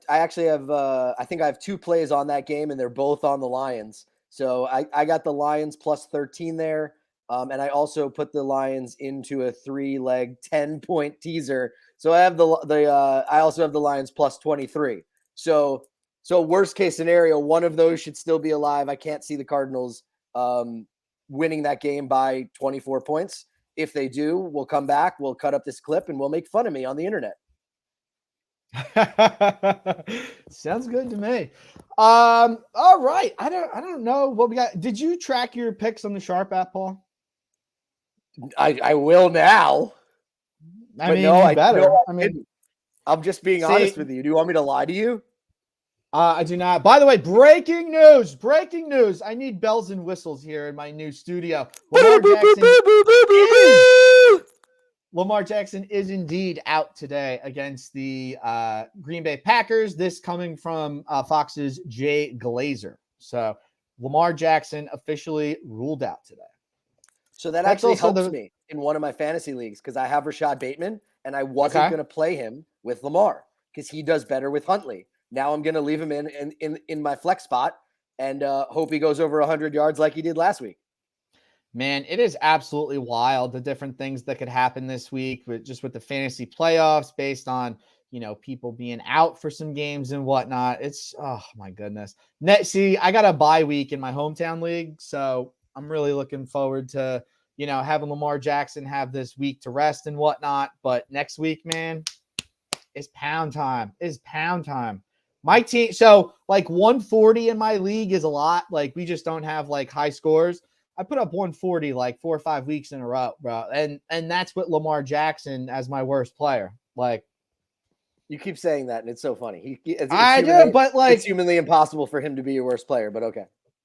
actually have I think I have 2 plays on that game and they're both on the Lions. So I got the Lions plus 13 there. And I also put the Lions into a 3-leg 10-point teaser. So I have I also have the Lions plus 23. So worst case scenario, one of those should still be alive. I can't see the Cardinals winning that game by 24 points. If they do, we'll come back, we'll cut up this clip, and we'll make fun of me on the internet. Sounds good to me. All right. I don't know what we got. Did you track your picks on the Sharp app, Paul? I will now. I mean, no, better. I'm just being honest with you. Do you want me to lie to you? I do not. By the way, breaking news. I need bells and whistles here in my new studio. Lamar Jackson is indeed out today against the Green Bay Packers. This coming from Fox's Jay Glazer. So Lamar Jackson officially ruled out today. So that actually helps me in one of my fantasy leagues because I have Rashad Bateman and I wasn't going to play him with Lamar because he does better with Huntley. Now I'm going to leave him in my flex spot and hope he goes over 100 yards like he did last week. Man, it is absolutely wild the different things that could happen this week with the fantasy playoffs based on, people being out for some games and whatnot. It's, oh my goodness. See, I got a bye week in my hometown league, so I'm really looking forward to, having Lamar Jackson have this week to rest and whatnot. But next week, man, it's pound time. It's pound time. My team, so like 140 in my league is a lot. Like we just don't have like high scores. I put up 140 like 4 or 5 weeks in a row, bro. And that's with Lamar Jackson as my worst player. Like, you keep saying that, and it's so funny. I do, but like it's humanly impossible for him to be your worst player. But okay,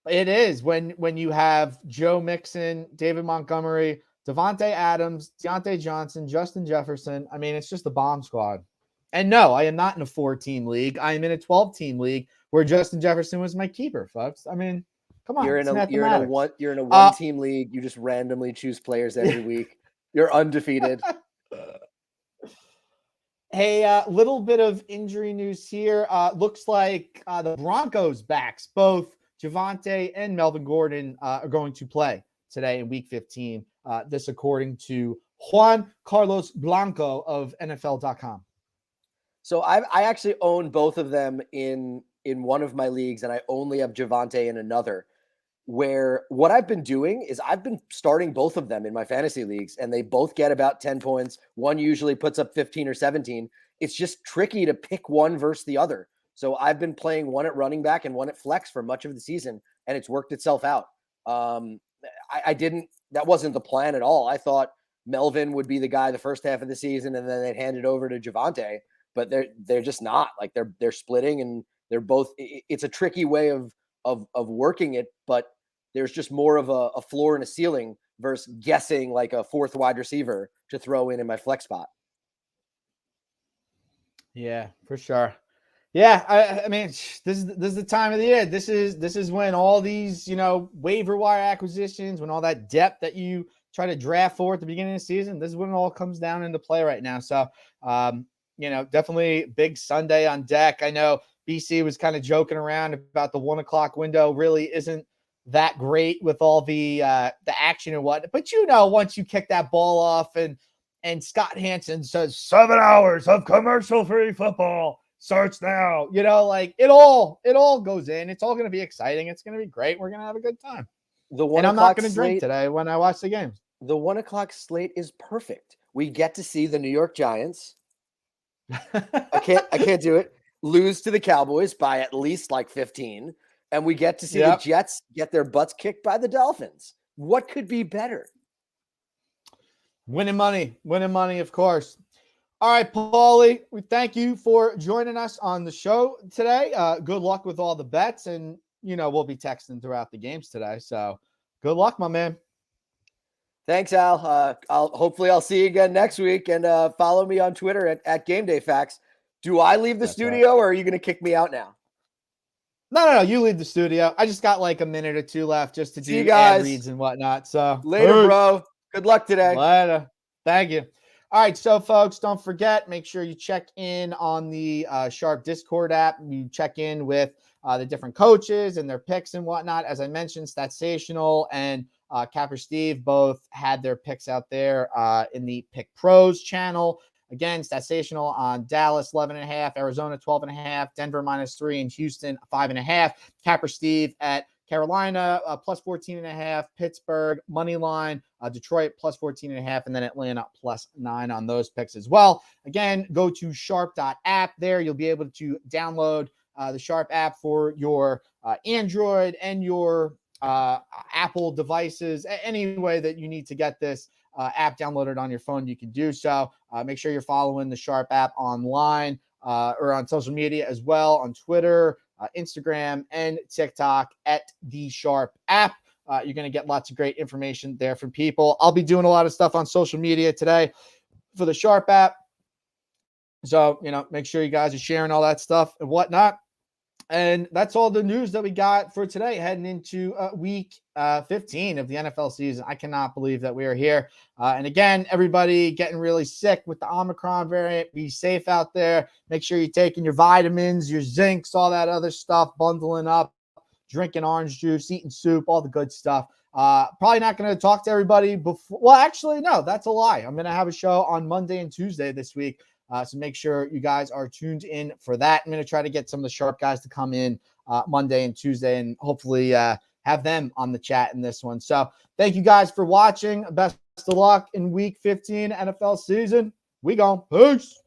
it is when you have Joe Mixon, David Montgomery, Devontae Adams, Deontay Johnson, Justin Jefferson. I mean, it's just a bomb squad. And no, I am not in a 4-team league. I am in a 12-team league where Justin Jefferson was my keeper, folks. I mean, come on. You're in a one-team league. You just randomly choose players every week. You're undefeated. Hey, little bit of injury news here. Looks like the Broncos backs, both Javonte and Melvin Gordon, are going to play today in Week 15. This according to Juan Carlos Blanco of NFL.com. So I actually own both of them in one of my leagues, and I only have Javonte in another. Where what I've been doing is I've been starting both of them in my fantasy leagues, and they both get about 10 points. One usually puts up 15 or 17. It's just tricky to pick one versus the other. So I've been playing one at running back and one at flex for much of the season, and it's worked itself out. That wasn't the plan at all. I thought Melvin would be the guy the first half of the season, and then they'd hand it over to Javonte. But they're just not. Like they're splitting, and they're both. It's a tricky way of working it, but there's just more of a floor and a ceiling versus guessing like a fourth wide receiver to throw in my flex spot. Yeah, for sure. Yeah, I mean, this is the time of the year. This is when all these waiver wire acquisitions, when all that depth that you try to draft for at the beginning of the season, this is when it all comes down into play right now. So. Definitely big Sunday on deck. I know BC was kind of joking around about the 1 o'clock window really isn't that great with all the action and what. But once you kick that ball off and Scott Hansen says 7 hours of commercial-free football starts now, like it all goes in. It's all going to be exciting. It's going to be great. We're going to have a good time. And I'm not going to drink today when I watch the games. The 1 o'clock slate is perfect. We get to see the New York Giants. I can't do it. Lose to the Cowboys by at least like 15. And we get to see the Jets get their butts kicked by the Dolphins. What could be better? Winning money, of course. All right, Paulie, we thank you for joining us on the show today. Good luck with all the bets. And, we'll be texting throughout the games today. So good luck, my man. Thanks, Al. Hopefully I'll see you again next week, and follow me on Twitter at Game Day Facts. Do I leave the studio, or are you going to kick me out now? No. You leave the studio. I just got like a minute or two left just to do ad reads and whatnot. So later, bro. Good luck today. Later. Thank you. All right, so folks, don't forget, make sure you check in on the Sharp Discord app. You check in with the different coaches and their picks and whatnot. As I mentioned, Statsational and Capper Steve both had their picks out there in the Pick Pros channel. Again, Statsational on Dallas 11.5, Arizona 12.5, Denver -3, and Houston 5.5. Capper Steve at Carolina plus 14.5, Pittsburgh Moneyline, Detroit plus 14.5, and then Atlanta +9 on those picks as well. Again, go to sharp.app. There you'll be able to download the Sharp app for your Android and your Apple devices. Any way that you need to get this app downloaded on your phone, you can do so. Make sure you're following the Sharp app online or on social media as well, on Twitter, Instagram, and TikTok at the Sharp app. You're going to get lots of great information there from people. I'll be doing a lot of stuff on social media today for the Sharp app. So, make sure you guys are sharing all that stuff and whatnot. And that's all the news that we got for today, heading into week 15 of the NFL season. I cannot believe that we are here. And again, everybody getting really sick with the Omicron variant. Be safe out there. Make sure you're taking your vitamins, your zincs, all that other stuff, bundling up, drinking orange juice, eating soup, all the good stuff. Probably not going to talk to everybody before. Well, actually, no, that's a lie. I'm going to have a show on Monday and Tuesday this week. So make sure you guys are tuned in for that. I'm going to try to get some of the sharp guys to come in Monday and Tuesday and hopefully have them on the chat in this one. So thank you guys for watching. Best of luck in week 15 NFL season. We gone. Peace.